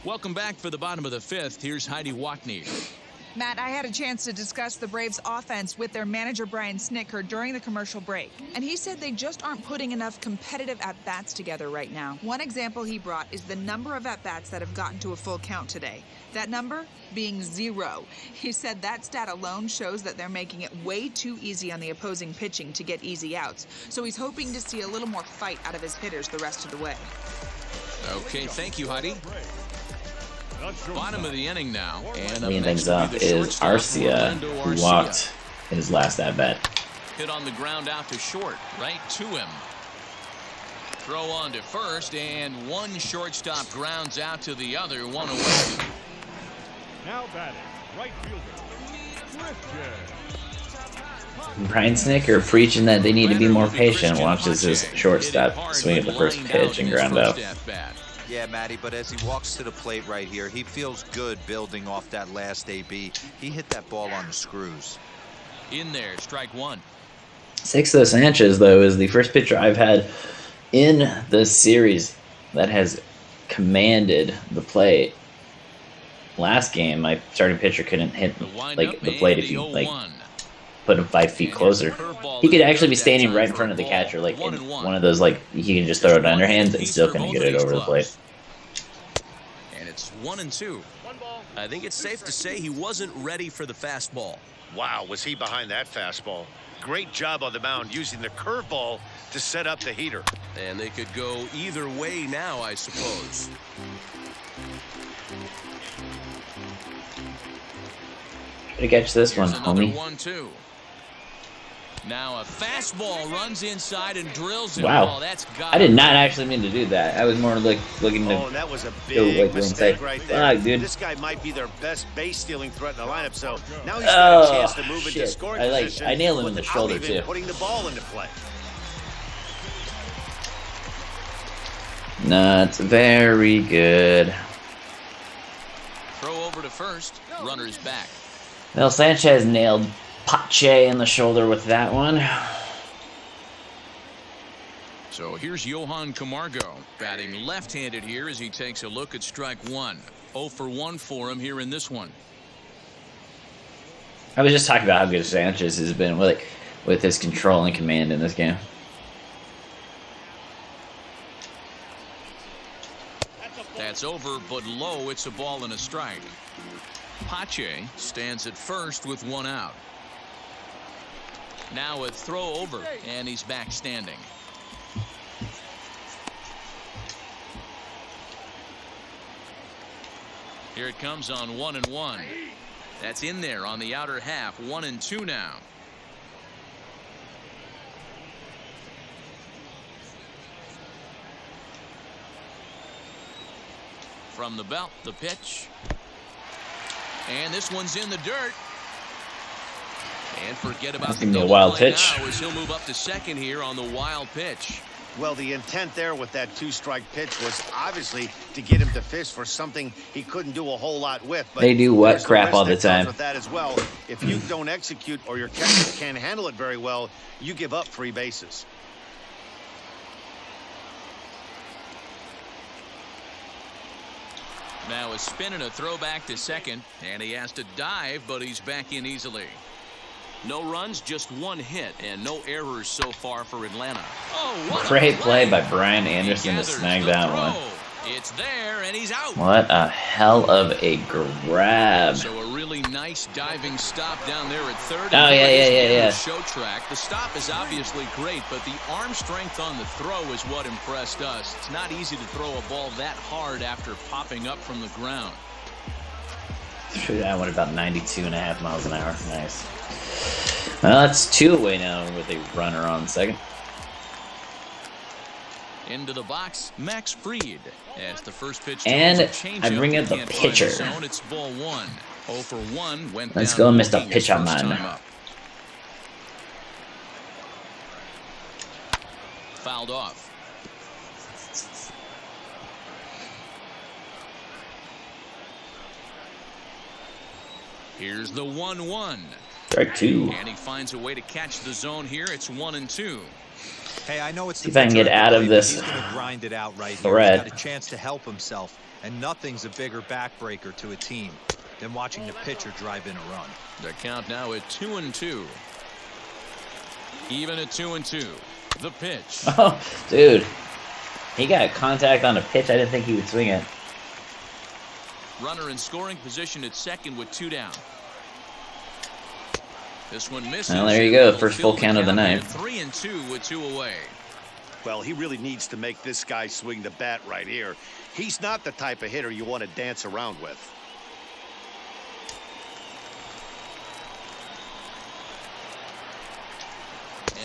Welcome back for the bottom of the 5th. Here's Heidi Watney.
Matt, I had a chance to discuss the Braves' offense with their manager, Brian Snitker, during the commercial break. And he said they just aren't putting enough competitive at-bats together right now. One example he brought is the number of at-bats that have gotten to a full count today. That number being 0. He said that stat alone shows that they're making it way too easy on the opposing pitching to get easy outs. So he's hoping to see a little more fight out of his hitters the rest of the way.
Okay, thank you, Heidi. Bottom of the inning now. And
Leading things up is Arcia, who walked his last at-bat.
Hit on the ground out to short, right to him. Throw on to first, and one shortstop grounds out to the other, 1 away.
Now batting. Right fielder. Christian.
Brian Snitker preaching that they need to be more patient. Watches his shortstop swing at the first pitch and ground out.
Yeah, Matty, but as he walks to the plate right here, he feels good building off that last AB. He hit that ball on the screws.
In there, strike one.
Sixto Sanchez, though, is the first pitcher I've had in the series that has commanded the plate. Last game, my starting pitcher couldn't hit like the plate if you like put him 5 feet closer. He could actually be standing right in front of the catcher, like in one of those, like he can just throw it underhand and still couldn't get it over the plate.
And it's 1-2. I think it's safe to say he wasn't ready for the fastball.
Wow, was he behind that fastball? Great job on the mound using the curveball to set up the heater.
And they could go either way now, I suppose.
Gotta catch this one,
Here's another
homie.
1-2. Now a fastball runs inside and drills it.
Wow.
Oh, that's
I did not actually mean to do that. I was more like looking to
Oh, that was a
go
big
like
mistake
inside.
right there.
Fuck, dude.
This guy might be their best base stealing threat in the lineup, so now he's got a
Oh,
chance to move into
shit.
scoring
I
position
nailed him in the
without
shoulder,
even
too.
putting the ball into play.
Not very good.
Throw over to first. Runner's back.
Well, Sanchez nailed Pache in the shoulder with that one.
So here's Johan Camargo batting left-handed here as he takes a look at strike one. 0 for 1 for him here in this one.
I was just talking about how good Sanchez has been with his control and command in this game.
That's over, but low. It's a ball and a strike. Pache stands at first with 1 out. Now a throw over, and he's back standing. Here it comes on 1-1. That's in there on the outer half. 1-2 now. From the belt, the pitch. And this one's in the dirt. And forget about
That's
the
gonna be a
double
wild
play
pitch.
now as he'll move up to second here on the wild pitch.
Well, the intent there with that 2-strike pitch was obviously to get him to fish for something he couldn't do a whole lot with. But
They do what
there's
crap
risk
all the
that comes
time.
with that as well. If you don't execute or your catcher can't handle it very well, you give up 3 bases.
Now a spin and a throw back to second, and he has to dive, but he's back in easily. No runs, just 1 hit, and no errors so far for Atlanta. Oh, what
Great
a
play by Brian Anderson to
gathers
snag
the
that
throw.
one.
It's there, and he's out.
What a hell of a grab.
So a really nice diving stop down there at third.
Oh, yeah.
Show track. The stop is obviously great, but the arm strength on the throw is what impressed us. It's not easy to throw a ball that hard after popping up from the ground.
That went about 92.5 miles an hour. Nice. Well, that's 2 away now with a runner on second.
Into the box, Max Fried. As the first pitch
And I bring
up
up the pitcher.
It's ball 1. 0 for 1. Went
Let's
down
go, Mr.
looking his
Pitcher
first
Man.
time up. Fouled off. Here's the 1-1.
Strike 2.
And he finds a way to catch the zone here. It's 1-2.
Hey, I know it's
See if I can get out of this
He's going to grind it out right
thread.
here. He's got a chance to help himself, and nothing's a bigger backbreaker to a team than watching the pitcher drive in a run.
The count now at 2-2. Even at 2-2. The pitch.
Oh, dude. He got contact on a pitch I didn't think he would swing it.
Runner in scoring position at second with 2 down. This one misses.
Well, there you go. First full count of the night.
3-2 with 2 away.
Well, he really needs to make this guy swing the bat right here. He's not the type of hitter you want to dance around with.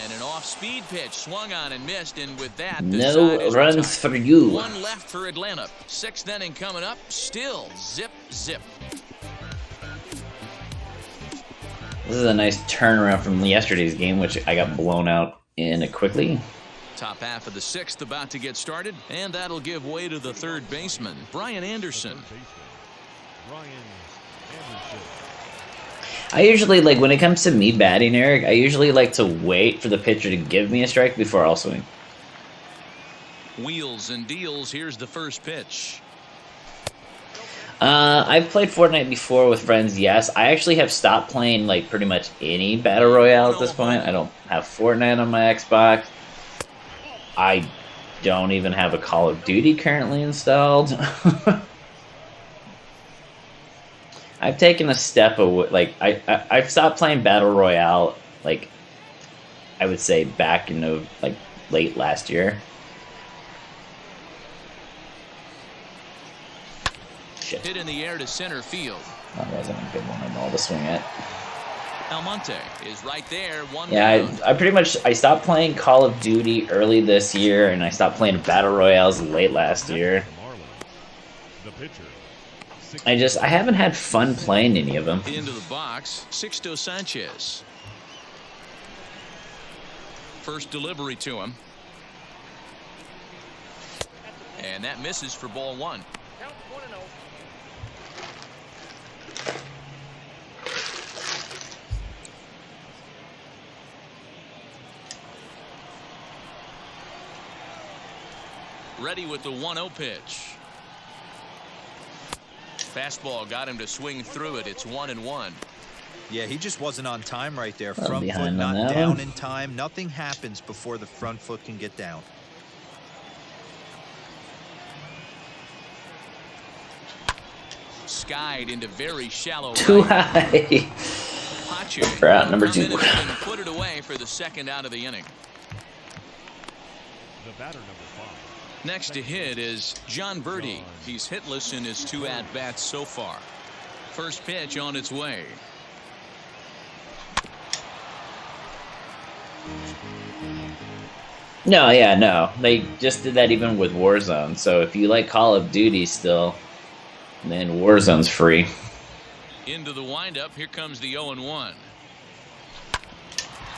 And an off-speed pitch swung on and missed, and with that, the
No
side is
runs
retired.
for you.
1 left for Atlanta. 6th inning coming up. Still zip.
This is a nice turnaround from yesterday's game, which I got blown out in quickly.
Top half of the 6th about to get started, and that'll give way to the third baseman, Brian Anderson.
Brian Anderson.
I usually, like, when it comes to me batting, Eric, I usually like to wait for the pitcher to give me a strike before I'll swing.
Wheels and deals. Here's the first pitch.
I've played Fortnite before with friends, yes. I actually have stopped playing, like, pretty much any Battle Royale at this point. I don't have Fortnite on my Xbox. I don't even have a Call of Duty currently installed. I've taken a step away. Like, I've stopped playing Battle Royale, like, I would say back in, like, late last year. Shit.
Hit in the air to center field.
That wasn't a good one at all to swing at.
Almonte is right there. 1
Yeah,
down.
I pretty much, I stopped playing Call of Duty early this year, and I stopped playing Battle Royales late last year.
The pitcher.
I haven't had fun playing any of them.
Into the box, Sixto Sanchez. First delivery to him. And that misses for ball 1. Ready with the 1-0 pitch. Fastball got him to swing through it. It's 1-1.
Yeah, he just wasn't on time right there.
Well,
Front foot
behind on
not
that
down
one.
in time. Nothing happens before the front foot can get down.
Skied into very shallow
Too
right.
high.
Pache
For out number 2.
and put it away for the second out of the inning.
The batter number 5.
Next to hit is John Birdie. He's hitless in his 2 at-bats so far. First pitch on its way.
No, yeah, no. They just did that even with Warzone. So if you like Call of Duty still, then Warzone's free.
Into the windup. Here comes the 0-1.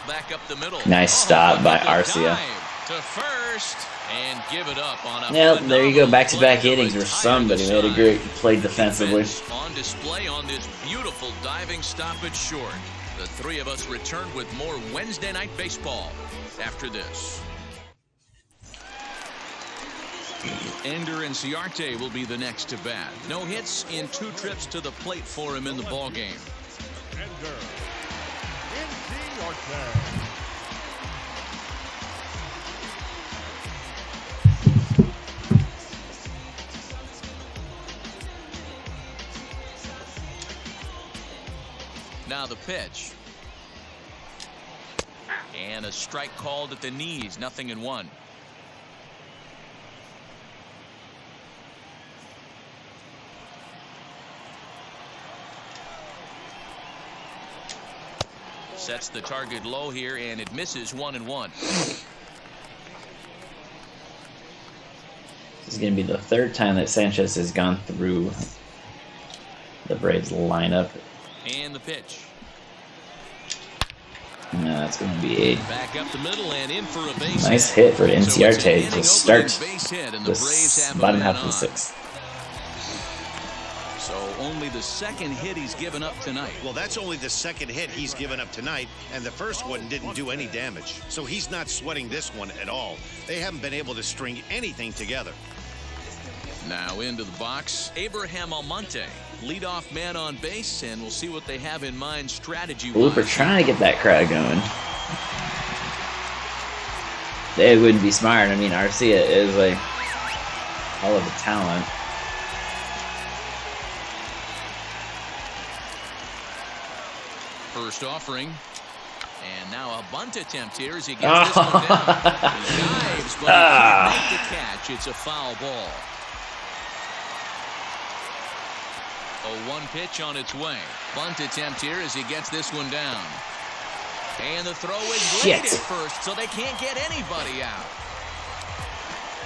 Back up the middle.
Nice stop by
look at the
Arcia.
dive. To first and give it up on a
Well, there you go. Back-to-back
play to
innings where
retire
somebody
the
made a
side.
great play defensively.
Defense on display on this beautiful diving stoppage short. The three of us return with more Wednesday Night Baseball after this. Ender Inciarte will be the next to bat. No hits in 2 trips to the plate for him in the ballgame.
Ender Inciarte.
Now the pitch. And a strike called at the knees. 0-1. Sets the target low here, and it misses. 1-1.
This is going to be the 3rd time that Sanchez has gone through the Braves lineup.
And the pitch.
No, that's going to be a
Back up the middle and in for a base
nice hit for
So it's an
Inciarte to
inning-opening
start
base hit, and the Braves
this
have a
bottom
man
half of the
on.
6th.
So only the 2nd hit he's given up tonight.
Well, that's only the 2nd hit he's given up tonight, and the first one didn't do any damage. So he's not sweating this one at all. They haven't been able to string anything together.
Now into the box, Abraham Almonte, leadoff man on base, and we'll see what they have in mind strategy-wise.
Blooper trying to get that crowd going. They wouldn't be smart. I mean, Arcia is a hell of a talent.
First offering. And now a bunt attempt here as he gets this one down. He dives, but he can't make the catch. It's a foul ball. A 1 pitch on its way. Bunt attempt here as he gets this one down. And the throw is late at first, so they can't get anybody out.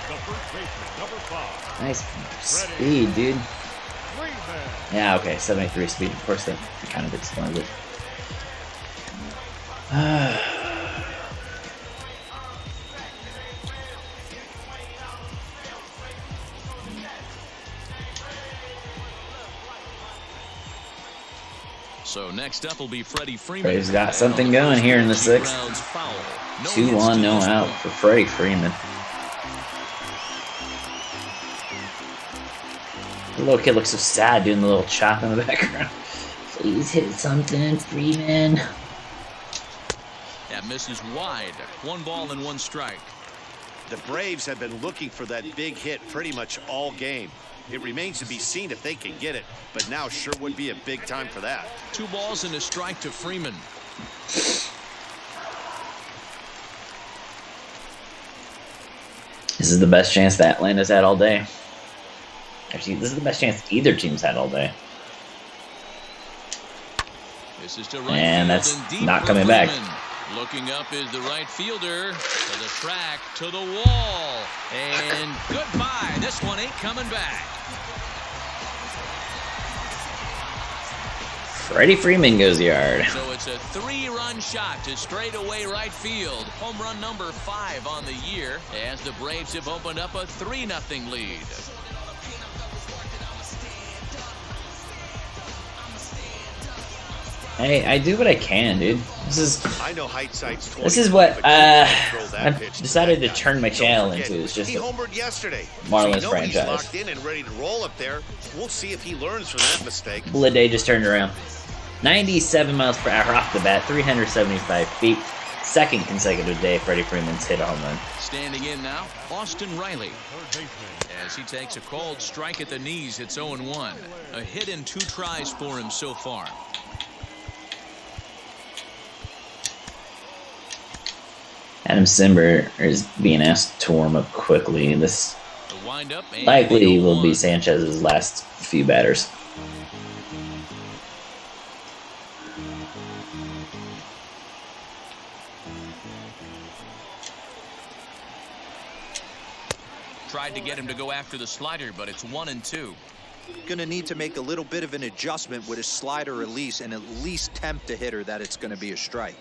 The first baseman, number 5.
Nice speed, dude.
Freeman.
Yeah, okay, 73 speed. Of course, that kind of explains it.
So next up will be Freddie Freeman.
Braves got something going here in the 6th. 2-1, no out for Freddie Freeman. The little kid looks so sad doing the little chop in the background. Please hit something, Freeman.
That misses wide. 1 ball and 1 strike.
The Braves have been looking for that big hit pretty much all game. It remains to be seen if they can get it, but now sure would be a big time for that.
2 balls and a strike to Freeman.
This is the best chance that Atlanta's had all day. Actually, this is the best chance either team's had all day.
This is to right
And
field
that's
and deep
not
for
coming back.
Freeman. Looking up is the right fielder. To the track, to the wall. And goodbye. This one ain't coming back.
Freddie Freeman goes yard.
So it's a 3-run shot to straightaway right field. Home run number 5 on the year as the Braves have opened up a 3-0 lead.
Hey, I do what I can, dude.
I know hindsight's 20.
This is what
but you can't throw that
I've
pitch
decided to
that
turn my
guy.
channel
Don't forget,
into. Is just
he
a
homered yesterday.
Marlins
So you know
franchise.
He's locked in and ready to roll up there. We'll see if he learns from that mistake.
couple of day just turned around. 97 miles per hour off the bat, 375 feet. 2nd consecutive day Freddie Freeman's hit a home run.
Standing in now, Austin Riley.
Third baseman.
As he takes a called strike at the knees, it's 0-1. A hit in 2 tries for him so far.
Adam Simber is being asked to warm up quickly. This
The windup and
likely
the
will be
0-1.
Sanchez's last few batters.
Tried to get him to go after the slider, but it's 1-2.
Gonna need to make a little bit of an adjustment with his slider release and at least tempt the hitter that it's gonna be a strike.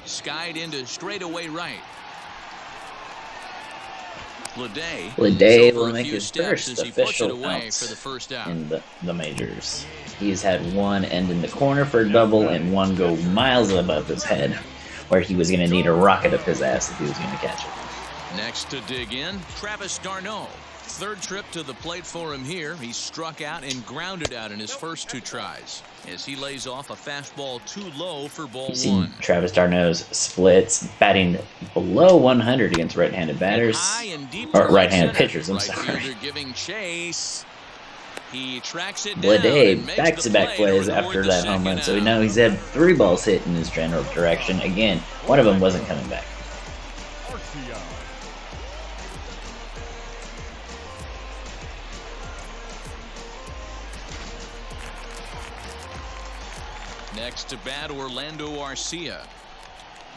skied into straightaway right.
Lede will make his first official out
for the first out.
in the majors. He's had one end in the corner for a double and one go miles above his head, where he was going to need a rocket up his ass if he was going to catch it.
Next to dig in, Travis d'Arnaud. Third trip to the plate for him here. He struck out and grounded out in his first 2 tries as he lays off a fastball too low for ball
You've seen
1.
Travis d'Arnaud's splits, batting below 100 against right-handed batters, or right-handed pitchers, I'm sorry.
Giving chase. He tracks it
Lede back-to-back plays after that home run, so we know he's had 3 balls hit in his general direction. Again, one of them wasn't coming back.
Next to bat, Orlando Arcia.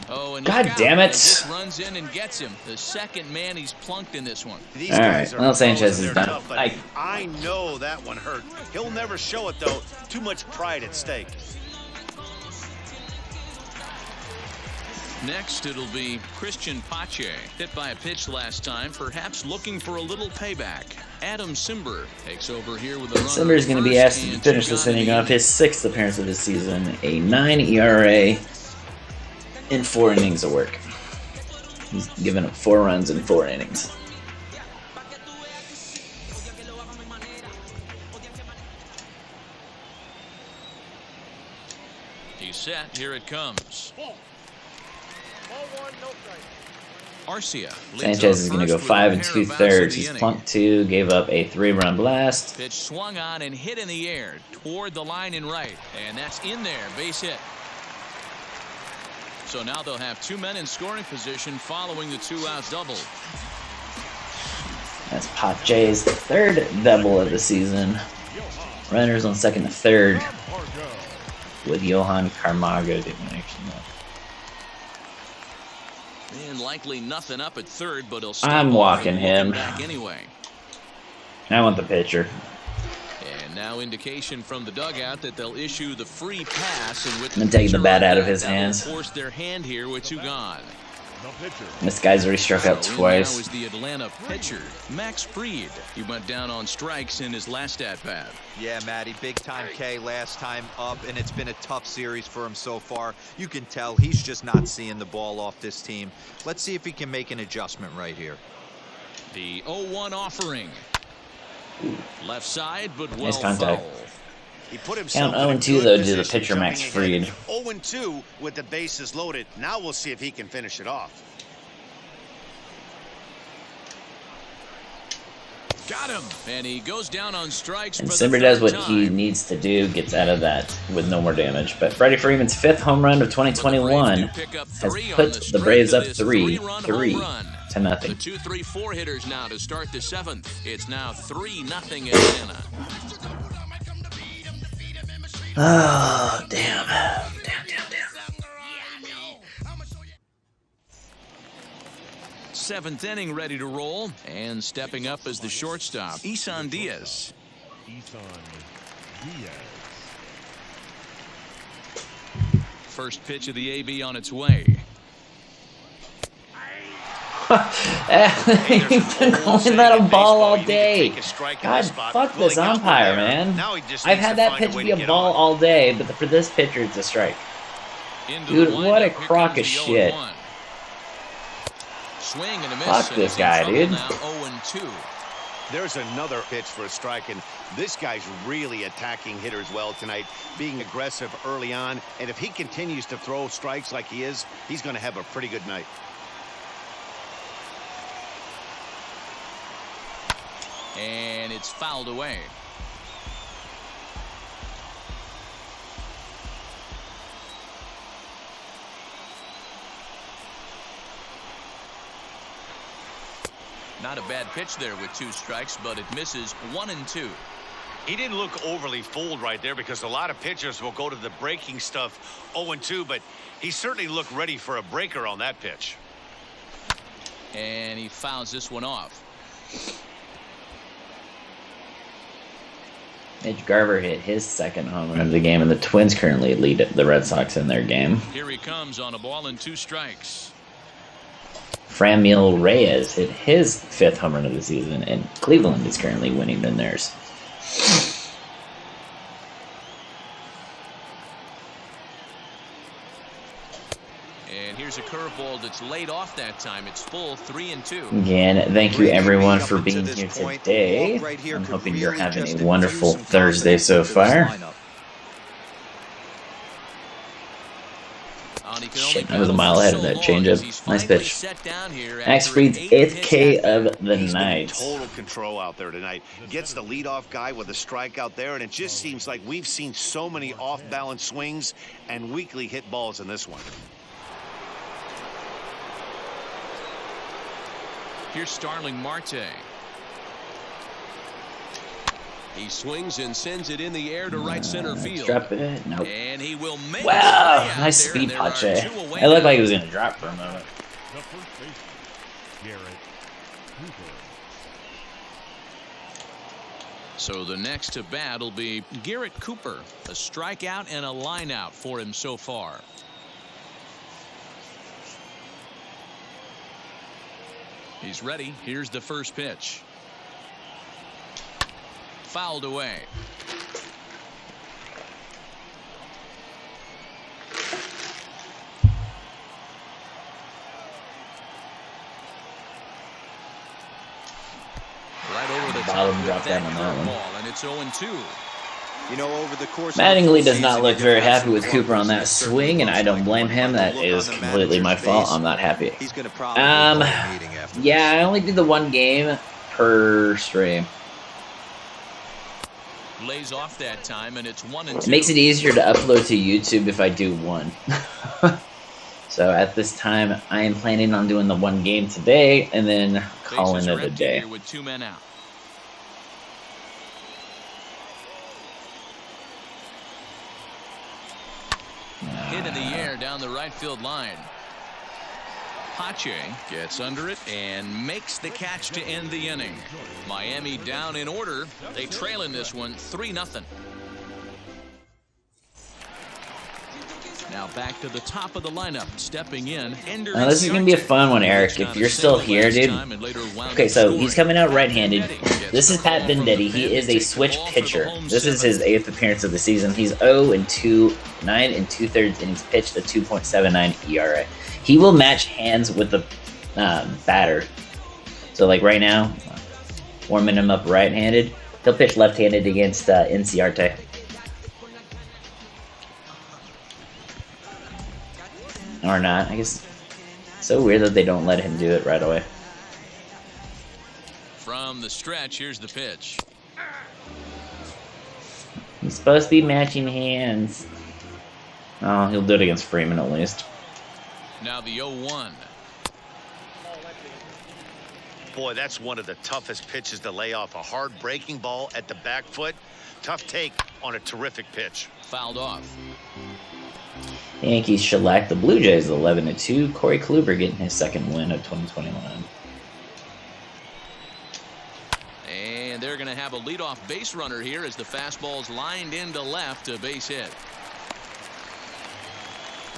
Oh, and
God damn it!
Just runs in and gets him. The second man he's plunked in this one.
These
All
guys
right,
are
well, Sanchez
pros,
is
they're
done.
tough, but I know that one hurt. He'll never show it, though. Too much pride at stake.
Next, it'll be Christian Pache. Hit by a pitch last time, perhaps looking for a little payback. Adam Simber takes over here with a run.
Simber's going to be asked to finish this inning off, his 6th appearance of the season, a 9 ERA in 4 innings of work. He's given up 4 runs in 4 innings.
He's set. Here it comes. Arcia.
Sanchez is going to go 5 2/3. He's plunked 2, gave up a 3-run blast.
Pitch swung on and hit in the air toward the line in right, and that's in there. Base hit. So now they'll have 2 men in scoring position following the 2-out double.
That's Pache's 3rd double of the season. Runners on 2nd and 3rd with Johan Camargo doing action.
And likely nothing up at 3rd, but he'll
I'm walking him.
Back anyway.
I want the pitcher.
And now indication from the dugout that they'll issue the free pass in which
I'm taking the bat out of his hands.
Force their hand here with 2 gone.
This guy's already struck out
So
twice.
now is the Atlanta pitcher, Max Fried. He went down on strikes in his last at-bat.
Yeah, Matty, big-time K last time up, and it's been a tough series for him so far. You can tell he's just not seeing the ball off this team. Let's see if he can make an adjustment right here.
The 0-1 offering. Left side, but well
Nice contact.
foul.
He put himself
Count
in a
0-2
good
though to the
position
pitcher, Max
jumping ahead.
Fried.
0-2 with the bases loaded. Now we'll see if he can finish it off.
Got him. And he goes down on strikes.
And
for
Simber
the
does
third
what he
time.
needs to do, gets out of that with no more damage. But Freddie Freeman's 5th home run of 2021 has put the Braves up 3-0.
The 2-3-4 hitters now to start the 7th. It's now 3-0 Atlanta.
Oh, damn. Damn.
7th inning ready to roll. And stepping up as the shortstop, Isan Diaz. First pitch of the AB on its way.
You've been calling that a ball all day. God, fuck this umpire, man. I've had that pitch be a ball all day, but for this pitcher, it's a strike. Dude, what a crock of shit.
Swing and a miss.
Fuck this guy, dude.
Now 0-2.
There's another pitch for a strike, and this guy's really attacking hitters well tonight, being aggressive early on. And if he continues to throw strikes like he is, he's going to have a pretty good night.
And it's fouled away. Not a bad pitch there with 2 strikes, but it misses 1-2.
He didn't look overly fooled right there because a lot of pitchers will go to the breaking stuff 0-2, but he certainly looked ready for a breaker on that pitch.
And he fouls this one off.
Mitch Garver hit his second home run of the game, and the Twins currently lead the Red Sox in their game.
Here he comes on a ball and 2 strikes.
Framil Reyes hit his 5th home run of the season, and Cleveland is currently winning than theirs.
And here's a curveball that's laid off that time. It's full 3-2.
Again, thank you everyone for being here today. I'm hoping you're having a wonderful Thursday so far. Shit, I was a mile ahead of that changeup. Nice pitch. Max Fried's 8th K of the night.
Total control out there tonight. Gets the leadoff guy with a strikeout there, and it just seems like we've seen so many off-balance swings and weakly hit balls in this one.
Here's Starling Marte. He swings and sends it in the air to right center field.
Drop it. Nope.
And he will make
wow, nice speed Pache. It looked like he was going to drop for a moment.
The first baseman, Garrett Cooper.
So the next to bat will be Garrett Cooper. A strikeout and a line out for him so far. He's ready. Here's the first pitch. Fouled away. Right over the
Bottom
top
drop down on that one.
Ball, and it's 0-2.
You know, over the course
Mattingly does not look very happy with Cooper on that swing, and I don't blame him. That is completely my fault. I'm not happy.
He's going to probably call a meeting after
Yeah, I only did the one game per stream.
Lays off that time, and it's 1-2.
It makes it easier to upload to YouTube if I do one. So at this time, I am planning on doing the one game today, and then calling it a day.
With 2 men out. Hit in the air down the right field line. Pache gets under it and makes the catch to end the inning. Miami down in order. They trail in this one 3-0. Now back to the top of the lineup. Stepping in.
Now this is going to be a fun one, Eric. If you're still here, dude. Okay, so he's coming out right-handed. This is Pat Venditti. He is a switch pitcher. This is his 8th appearance of the season. He's 0-2, 9 2/3 innings pitched, a 2.79 ERA. He will match hands with the batter. So like right now, warming him up right-handed. He'll pitch left-handed against Inciarte. Or not, I guess. So weird that they don't let him do it right away.
From the stretch, here's the pitch.
He's supposed to be matching hands. Oh, he'll do it against Freeman at least.
Now the 0-1.
Boy, that's one of the toughest pitches to lay off. A hard breaking ball at the back foot. Tough take on a terrific pitch.
Fouled off.
Yankees shellacked the Blue Jays 11-2. Corey Kluber getting his 2nd win of 2021.
And they're going to have a leadoff base runner here as the fastball's lined into left, a base hit.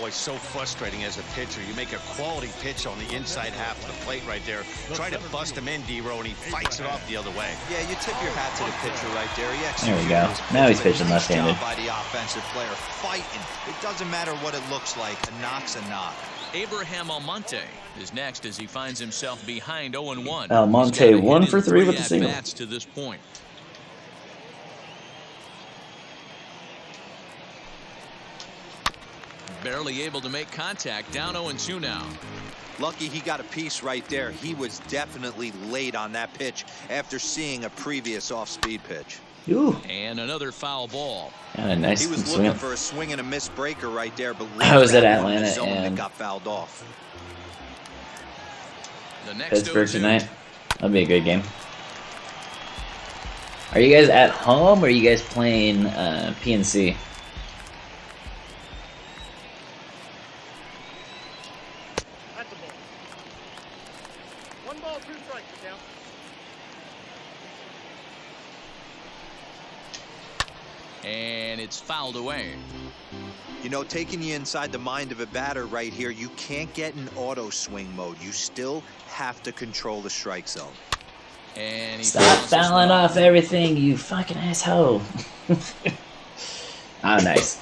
Boy, so frustrating as a pitcher. You make a quality pitch on the inside half of the plate right there. Try to bust him in, D-Row, and he fights it off the other way.
Yeah, you tip your hat to the pitcher right there.
There we go. Now he's pitching left-handed.
By the offensive player, fighting. It doesn't matter what it looks like. A knock's a knock.
Abraham Almonte is next as he finds himself behind 0-1.
Almonte 1 for 3 with the single.
To this point. Barely able to make contact. Down 0-2 now.
Lucky he got a piece right there. He was definitely late on that pitch after seeing a previous off-speed pitch.
Ooh.
And another foul ball.
And a nice
He was
swing.
looking for a swing and a miss breaker right there, but
I was at Atlanta and
that got fouled off.
The next
Pittsburgh
0-2.
tonight. That'll be a good game. Are you guys at home or are you guys playing PNC?
That's a ball. 1 ball, 2 strikes, count.
And it's fouled away.
You know, taking you inside the mind of a batter right here, you can't get in auto swing mode. You still have to control the strike zone.
And he
Stop
bounces
fouling
one
off everything, you fucking asshole. Oh, nice.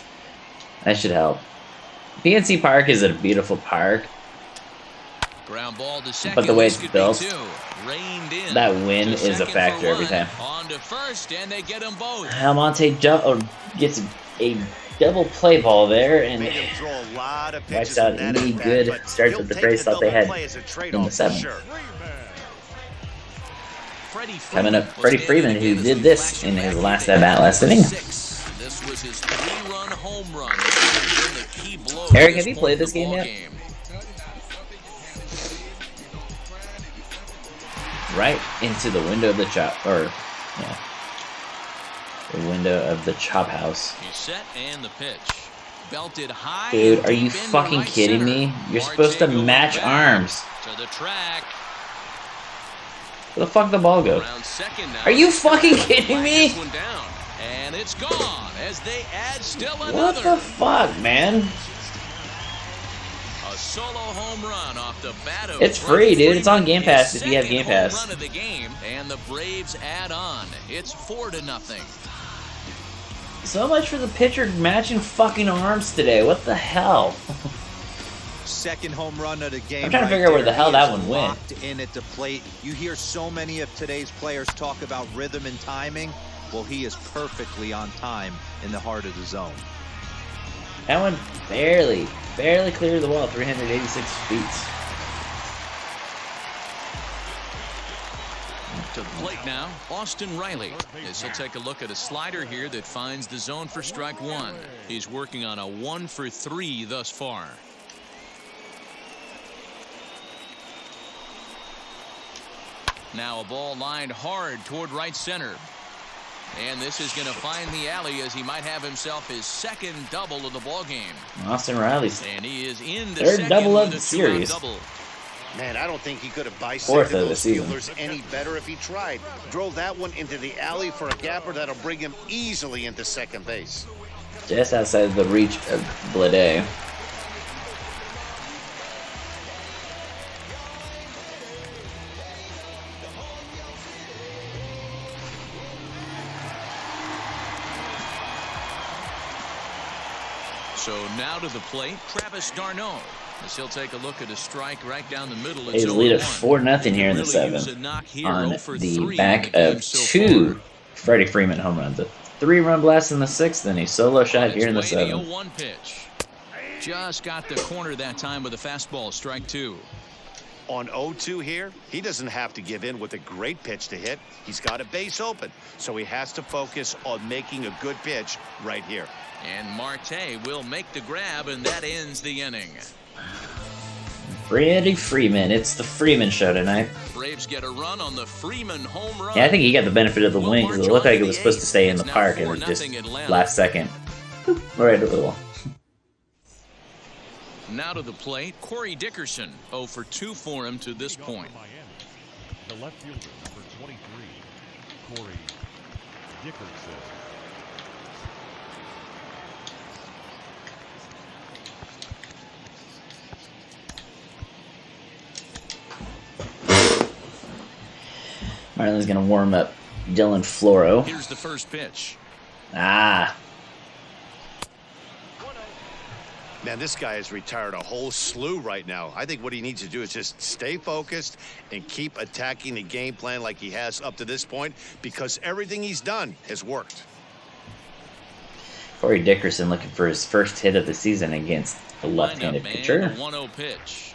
That should help. PNC Park is a beautiful park,
Ground ball to second.
but the way it's
This could be
built,
two. Reined in.
that win
To
is a
second
factor
for
every
one.
time.
On to first, and they get them both.
Almonte gets a double play ball there and
Made him throw a lot of
wipes
pitches
out
in that
any
at-bat,
good
but
start
he'll
that the
take
Braves thought they
double
had
play as a
in the
trade-off for
seventh.
sure.
Coming up, Freddie Freeman, who did this in his last at-bat last inning.
This was his 3-run home run. The key blow
Eric,
to
have you
this
played
point
this
in the
game
ball
yet? Right into the window of the the window of the chop house.
He's set and the pitch. Belted high.
Dude, are you
deep into
fucking
right
kidding
center.
me? You're
Marte
supposed to
going
match
back
arms.
to the track.
Where the fuck the ball go?
Around second now.
Are you fucking kidding me?
This one down. And it's gone as they add still
What
another.
the fuck, man?
A solo home run off the bat of
It's free, dude. It's on Game
His
Pass if you have
second
Game
home
Pass.
run of the game, and the Braves add on. It's 4-0.
So much for the pitcher matching fucking arms today. What the hell?
Second home run of the game.
I'm trying to
right
figure out where
there.
the hell
He
that
is
one went.
Locked in at the plate. You hear so many of today's players talk about rhythm and timing. Well, he is perfectly on time in the heart of the zone.
That one barely cleared the wall, 386 feet.
To the plate now, Austin Riley. As he'll take a look at a slider here that finds the zone for strike one. He's working on a 1-for-3 thus far. Now a ball lined hard toward right center. And this is going to find the alley as he might have himself his second double of the ball game.
Austin Riley's
And he is in the
third
second
double of
with
the
a two-out
series.
double.
Man, I don't think he could have
Fourth
bisected
of the
those
season.
fielders any better if he tried. Drove that one into the alley for a gapper that'll bring him easily into second base.
just outside the reach of Blade.
So now to the plate, Travis d'Arnaud. As he'll take a look at a strike right down the middle.
They lead at 4-0 here in the seventh on the back of two Freddie Freeman home runs. A 3-run blast in the sixth and a solo shot here in the seventh.
0-1 pitch. Just got the corner that time with a fastball, strike two.
On 0-2 here, he doesn't have to give in with a great pitch to hit. He's got a base open, so he has to focus on making a good pitch right here.
And Marte will make the grab, and that ends the inning.
Freddie Freeman. It's the Freeman show tonight.
Braves get a run on the Freeman home run.
Yeah, I think he got the benefit of the win because it looked like it was supposed to stay in the park and it just last second. Right over the wall.
Now to the plate, Corey Dickerson. 0 for 2 for him to this point.
The left fielder, number 23, Corey Dickerson.
Marlon's gonna warm up Dylan Floro.
Here's the first pitch.
Ah.
Man, this guy has retired a whole slew right now. I think what he needs to do is just stay focused and keep attacking the game plan like he has up to this point, because everything he's done has worked.
Corey Dickerson looking for his first hit of the season against a left-handed pitcher.
1-0 pitch.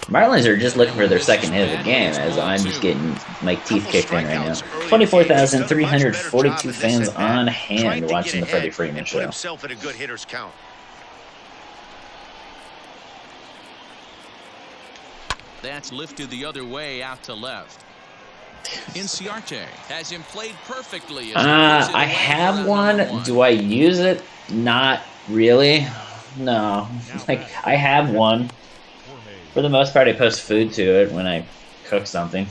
Marlins are just looking for their second hit of the game, as I'm just getting my teeth kicked in right now. 24,342 fans on hand watching the Freddie Freeman show.
Himself in a good hitter's count.
That's lifted the other way out to left. Inciarte has him played perfectly.
I have one. Do I use it? Not really. No. Like, I have one. For the most part, I post food to it when I cook something.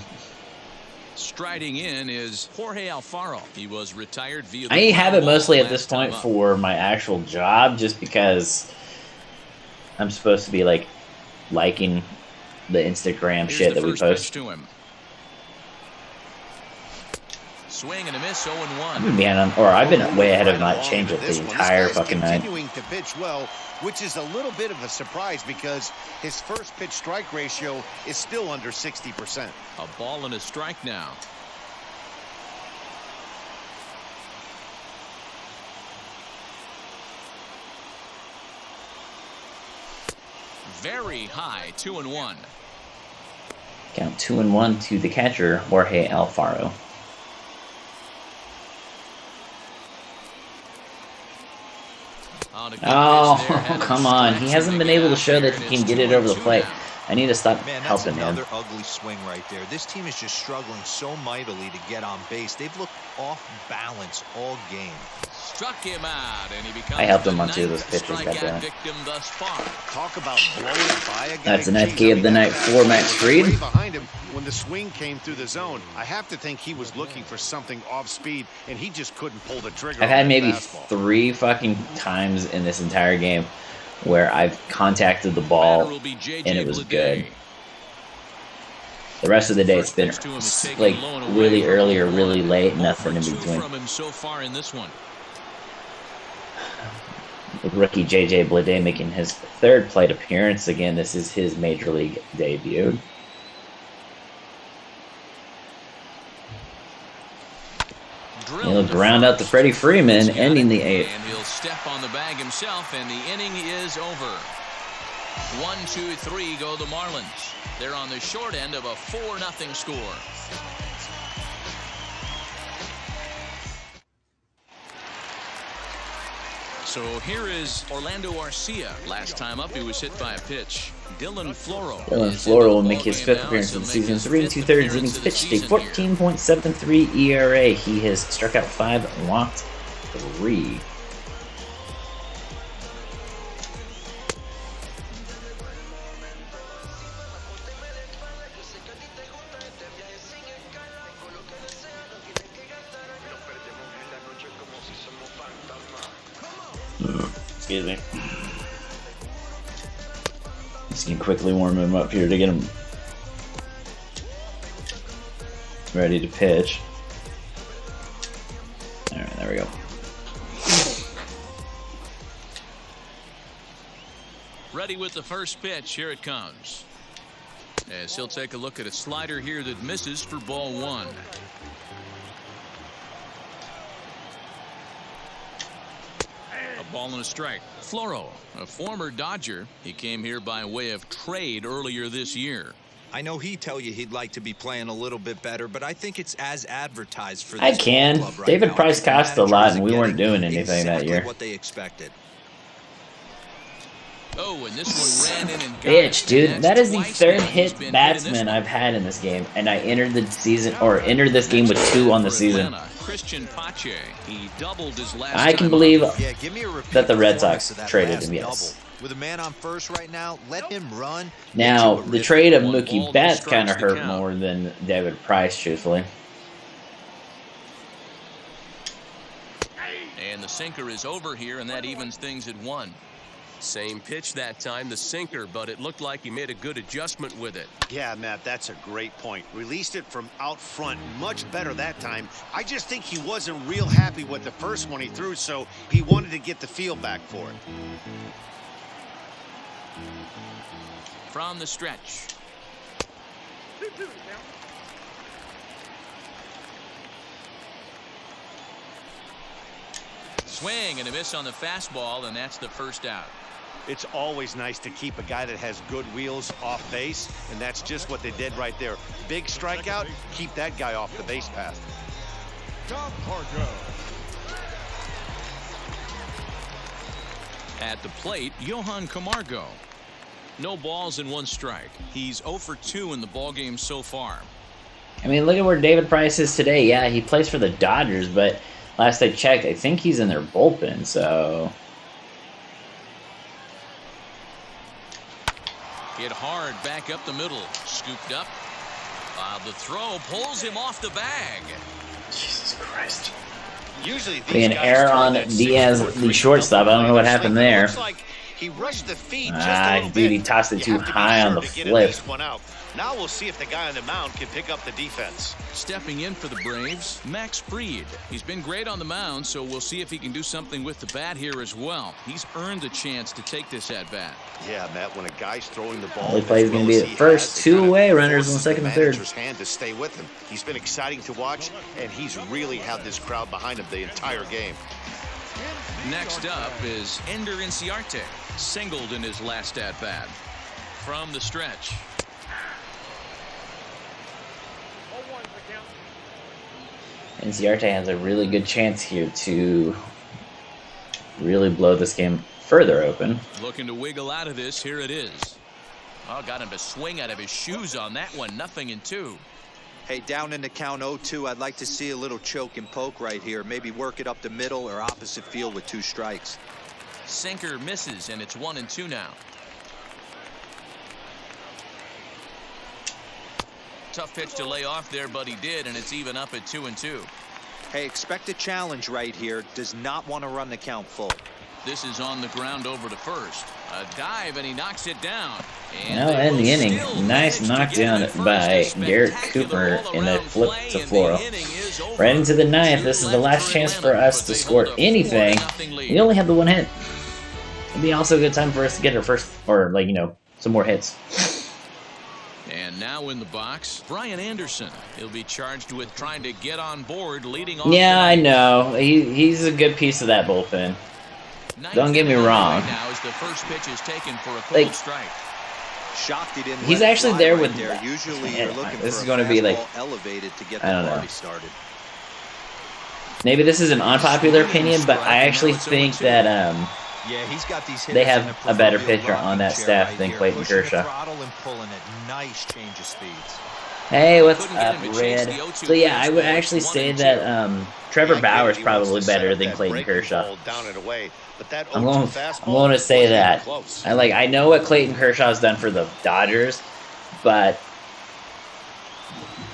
Striding in is Jorge Alfaro. He was retired via the
I have it mostly at this
last time
point
up.
for my actual job, just because I'm supposed to be like liking the Instagram
Here's
shit
the
that we
first pitch
post.
to him. Swing and a miss, 0-1.
I've been behind on, or I've been way ahead of my
Along
changeup
into
the
this one.
entire
This guy's
fucking night.
continuing to pitch well, which is a little bit of a surprise because his first pitch strike ratio is still under 60%.
A ball and a strike now. Very high, 2-1.
Count 2-1 to the catcher, Jorge Alfaro. Oh, come on. He hasn't been able to show that he can get it over the plate. I need to stop
Man, that's
helping him.
another ugly swing right there. This team is just struggling so mightily to get on base. They've looked off balance all game.
Struck him out, and he becomes
I helped him
the
on two of those
ninth
pitches,
strikeout
goddamn.
victim thus far.
Talk about blowing it by a guy.
That's an
Geez,
FK of the night for Max Fried.
Way behind him when the swing came through the zone. I have to think he was looking for something off speed, and he just couldn't pull the trigger.
I've had
on that
maybe
fastball.
3 fucking times in this entire game where I've contacted the ball
Batter will be J.J.
and it was
Bleday.
good. The rest of the day it's been
First pitch to him is taken
like
low and away
really
for
early or
ball
really
one.
late,
0
nothing in
for 2
between.
from him so far in this one.
With rookie J.J. Bleday making his 3rd plate appearance. Again, this is his major league debut. He'll ground out to Freddie Freeman, ending the 8th.
And he'll step on the bag himself, and the inning is over. 1, 2, 3 go the Marlins. They're on the short end of a 4-0 score. So here is Orlando Arcia. Last time up, he was hit by a pitch. Dylan Floro.
Dylan Floro will make his 5th appearance of the season. 3 2/3 innings pitched, a 14.73 ERA. He has struck out 5, walked 3. Excuse me. Just can quickly warm him up here to get him ready to pitch. Alright, there we go.
Ready with the first pitch. Here it comes. As he'll take a look at a slider here that misses for ball 1. A ball and a strike. Floro, a former Dodger. He came here by way of trade earlier this year.
I know he'd tell you he'd like to be playing a little bit better, but I think it's as advertised for this
I can.
club right
David
now.
Price
The
cost a
managers
lot,
are
and we weren't
getting
doing anything that
exactly
year.
what they expected.
Oh, and this one ran in and got
Bitch,
it.
dude,
And
that
that's
is the
twice
3rd
now he's
hit
been hit in
batsman
this one.
I've had in this game, and I entered the season, or entered this game with 2 on the
For
season.
Atlanta, Christian Pache. He doubled his last
I can
time
believe
up.
Yeah, give me a repeat
that the Red
performance
Sox
of that
traded
last
him, yes.
double. With a man on first right now, let him run.
Now,
Get you a
the
rhythm.
trade of
One
Mookie
ball, no
Betts
strikes
kind of
to
hurt
count.
more than David Price, truthfully.
And the sinker is over here, and that evens things at 1.
Same pitch that time, the sinker, but it looked like he made a good adjustment with it.
Yeah, Matt, that's a great point. Released it from out front much better that time. I just think he wasn't real happy with the first one he threw, so he wanted to get the feel back for it.
From the stretch. Swing and a miss on the fastball, and that's the first out.
It's always nice to keep a guy that has good wheels off base, and that's just what they did right there. Big strikeout, keep that guy off the base path.
At the plate, Johan Camargo. No balls and 1 strike. He's 0 for 2 in the ballgame so far.
I mean, look at where David Price is today. Yeah, he plays for the Dodgers, but last I checked, I think he's in their bullpen, so...
Hit hard back up the middle. Scooped up. The throw pulls him off the bag.
Jesus Christ.
Usually
Being
these guys
error
throw
on
that
Diaz,
6-foot
the shortstop. I don't know what happened
It
there.
looks like he rushed the feed just a little
Dude,
bit.
he tossed it
You
too
have to be
high on
sure
the
to get
flip.
at least one out. Now we'll see if the guy on the mound can pick up the defense.
Stepping in for the Braves, Max Fried. He's been great on the mound, so we'll see if he can do something with the bat here as well. He's earned a chance to take this at-bat.
Yeah, Matt, when a guy's throwing the ball,
Only play is going to be the first two away runners on second and third.
Hand to stay with him. He's been exciting to watch, and he's really had this crowd behind him the entire game.
Next up is Ender Inciarte, singled in his last at-bat. From the stretch.
Inciarte has a really good chance here to really blow this game further open.
Looking to wiggle out of this. Here it is. Oh, got him to swing out of his shoes on that one. 0-2.
Hey, down in the count 0-2, I'd like to see a little choke and poke right here. Maybe work it up the middle or opposite field with 2 strikes.
Sinker misses, and it's 1-2 now. Tough pitch to lay off there, but he did, and it's even up at 2-2.
Hey, expect a challenge right here. Does not want to run the count full.
This is on the ground over to first. A dive, and he knocks it down.
Now in the inning, nice knockdown by Garrett Cooper in a flip to Floral. Right into the ninth. This is the last chance for us to score anything. We only have the 1 hit. It'd be also a good time for us to get our first, or like, you know, some more hits.
And now in the box, Brian Anderson. He'll be charged with trying to get on board, leading off.
Yeah, I know. He's a good piece of that bullpen. Don't get me wrong.
Right now as the first pitch is taken for a cold strike.
Shocked he didn't.
He's actually there with.
Usually you're looking
this
for
is going to be like
elevated to get the
I don't know.
party started.
Maybe this is an unpopular opinion, but I actually think that
Yeah, he's got these
they have a better pitcher on that staff than Clayton Kershaw.
Nice change of speeds.
Hey, what's up, Red? So yeah, I would actually say that Trevor Bauer's probably better than Clayton Kershaw. I'm going to say that. I know what Clayton Kershaw's done for the Dodgers, but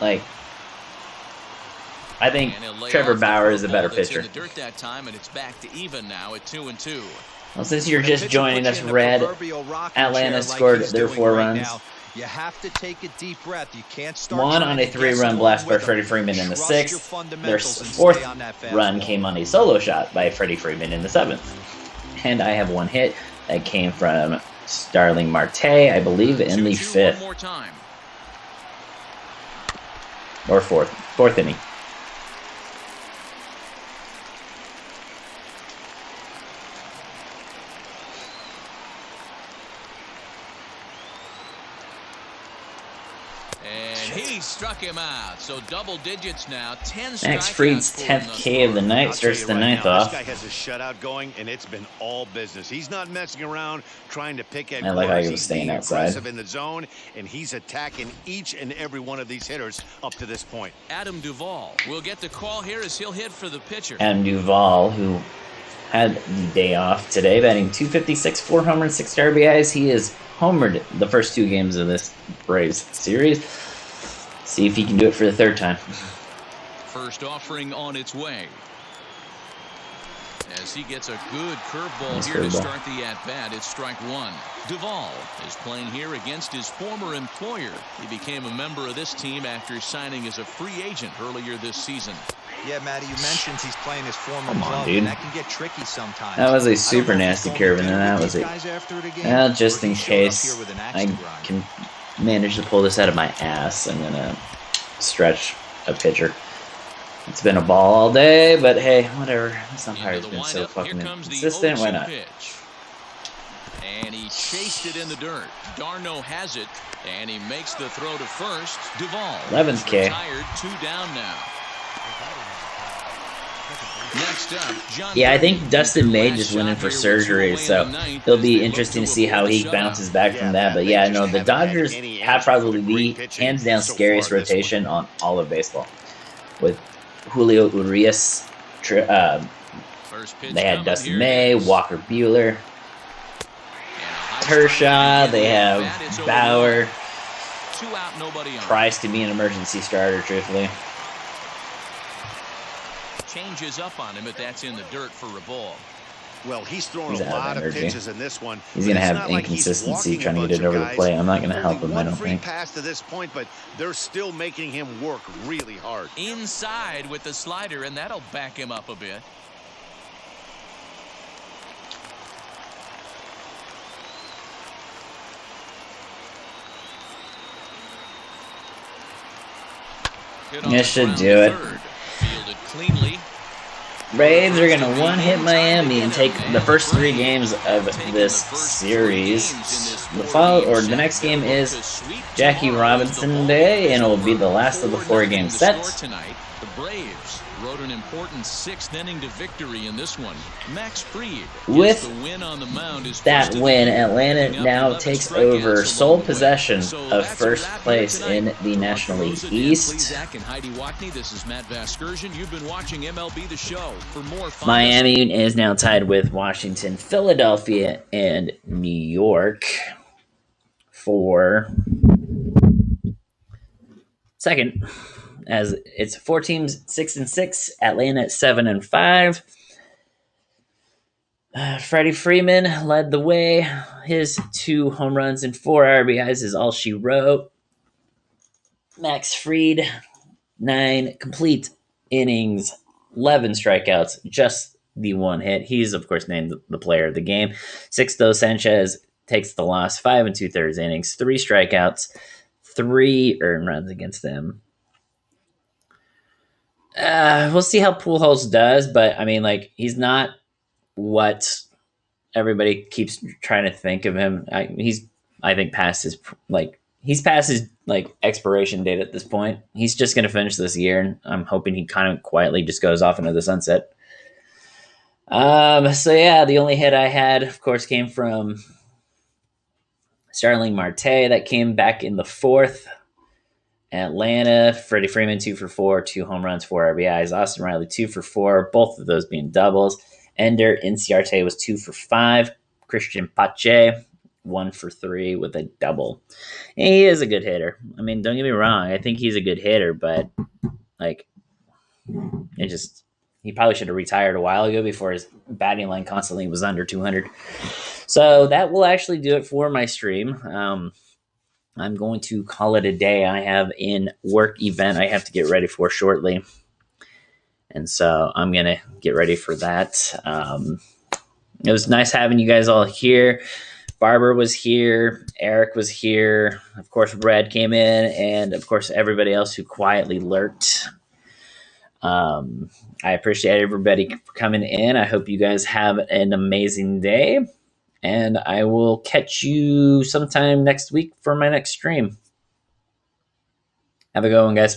like I think Trevor Bauer is a better pitcher. Well, since you're just joining us, Red, Atlanta scored their 4 runs.
You have to take a deep breath. You can't start
1 on a 3-run blast by Freddie Freeman in the 6th. Their 4th run came on a solo shot by Freddie Freeman in the 7th. And I have 1 hit that came from Starling Marte, I believe, in the 5th. Or 4th inning.
He struck him out. So double digits now. 10
Max Fried's 10th K of the night starts the 9th off.
This guy has a shutout going, and it's been all business. He's not messing around trying to pick at
I like how
corners.
he was
He's
staying
being
outside.
aggressive in the zone, and he's attacking each and every one of these hitters up to this point.
Adam Duvall will get the call here as he'll hit for the pitcher.
Adam Duvall, who had the day off today, batting .256, 4 homers, 6 RBIs. He is homered the first 2 games of this Braves series. See if he can do it for the 3rd time.
First offering on its way. As he gets a good curveball here to start the at-bat, it's strike 1. Duvall is playing here against his former employer. He became a member of this team after signing as a free agent earlier this season.
Yeah, Matty, you mentioned he's playing his former
Come on,
club,
dude.
and that can get tricky sometimes.
That was a super nasty curve, and then that was it. Well, just in case I can manage to pull this out of my ass, I'm going to stretch a pitcher. It's been a ball all day, but hey, whatever. This umpire's been so fucking inconsistent. Why not?
And he chased it in the dirt. Darno has it, and he makes the throw to first. Duvall
11th K.
Retired, 2 down now. Next up, John
Yeah, I think Dustin May just went in for surgery, so it'll be interesting to see how he bounces back from that. But yeah, no, the Dodgers have probably the hands-down scariest rotation on all of baseball. With Julio Urias, they had Dustin May, Walker Buehler, Kershaw, they have Bauer.
2 out, nobody on.
Price to be an emergency starter, truthfully.
Changes up on him, but that's in the dirt for a ball.
Well, he's throwing
He's
a
out of
lot of
energy.
pitches in this one.
He's going to
It's
have
not like he's
inconsistency
walking
trying to
a
get it
bunch
over
of
the
guys.
plate. I'm not going to help
Only
him, I
one
don't
free
think.
pass to this point, but they're still making him work really hard.
Inside with the slider, and that'll back him up a bit.
This should do it.
Fielded cleanly.
Braves are going to one-hit Miami and take the first 3 games of this series. The next game is Jackie Robinson Day, and it will be the last of the 4-game set.
The Braves rode an important 6th inning to victory in this one. Max Fried
With
the win on the mound.
that win, Atlanta now takes over sole possession of first place in the National League East.
Zach and Heidi Watney, this is Matt Vasgersian. You've been watching MLB The Show. For more,
Miami is now tied with Washington, Philadelphia, and New York for second, as it's 4 teams, 6-6. Atlanta at 7-5. Freddie Freeman led the way. His 2 home runs and 4 RBIs is all she wrote. Max Fried, 9 complete innings, 11 strikeouts, just the 1 hit. He's, of course, named the player of the game. Sixto Sanchez takes the loss, 5 2/3 innings, 3 strikeouts, 3 earned runs against them. We'll see how Pujols does, but I mean, like, he's not what everybody keeps trying to think of him. He's past his expiration date at this point. He's just going to finish this year, and I'm hoping he kind of quietly just goes off into the sunset. So yeah, the only hit I had, of course, came from Starling Marte. That came back in the 4th. Atlanta, Freddie Freeman, 2 for 4, 2 home runs, 4 RBIs. Austin Riley, 2 for 4, both of those being doubles. Ender Inciarte was 2 for 5. Christian Pache, 1 for 3 with a double. And he is a good hitter. I mean, don't get me wrong. I think he's a good hitter, but he probably should have retired a while ago before his batting line constantly was under 200. So that will actually do it for my stream. I'm going to call it a day. I have an work event I have to get ready for shortly. And so I'm going to get ready for that. It was nice having you guys all here. Barbara was here. Eric was here. Of course, Brad came in. And, of course, everybody else who quietly lurked. I appreciate everybody for coming in. I hope you guys have an amazing day. And I will catch you sometime next week for my next stream. Have a good one, guys.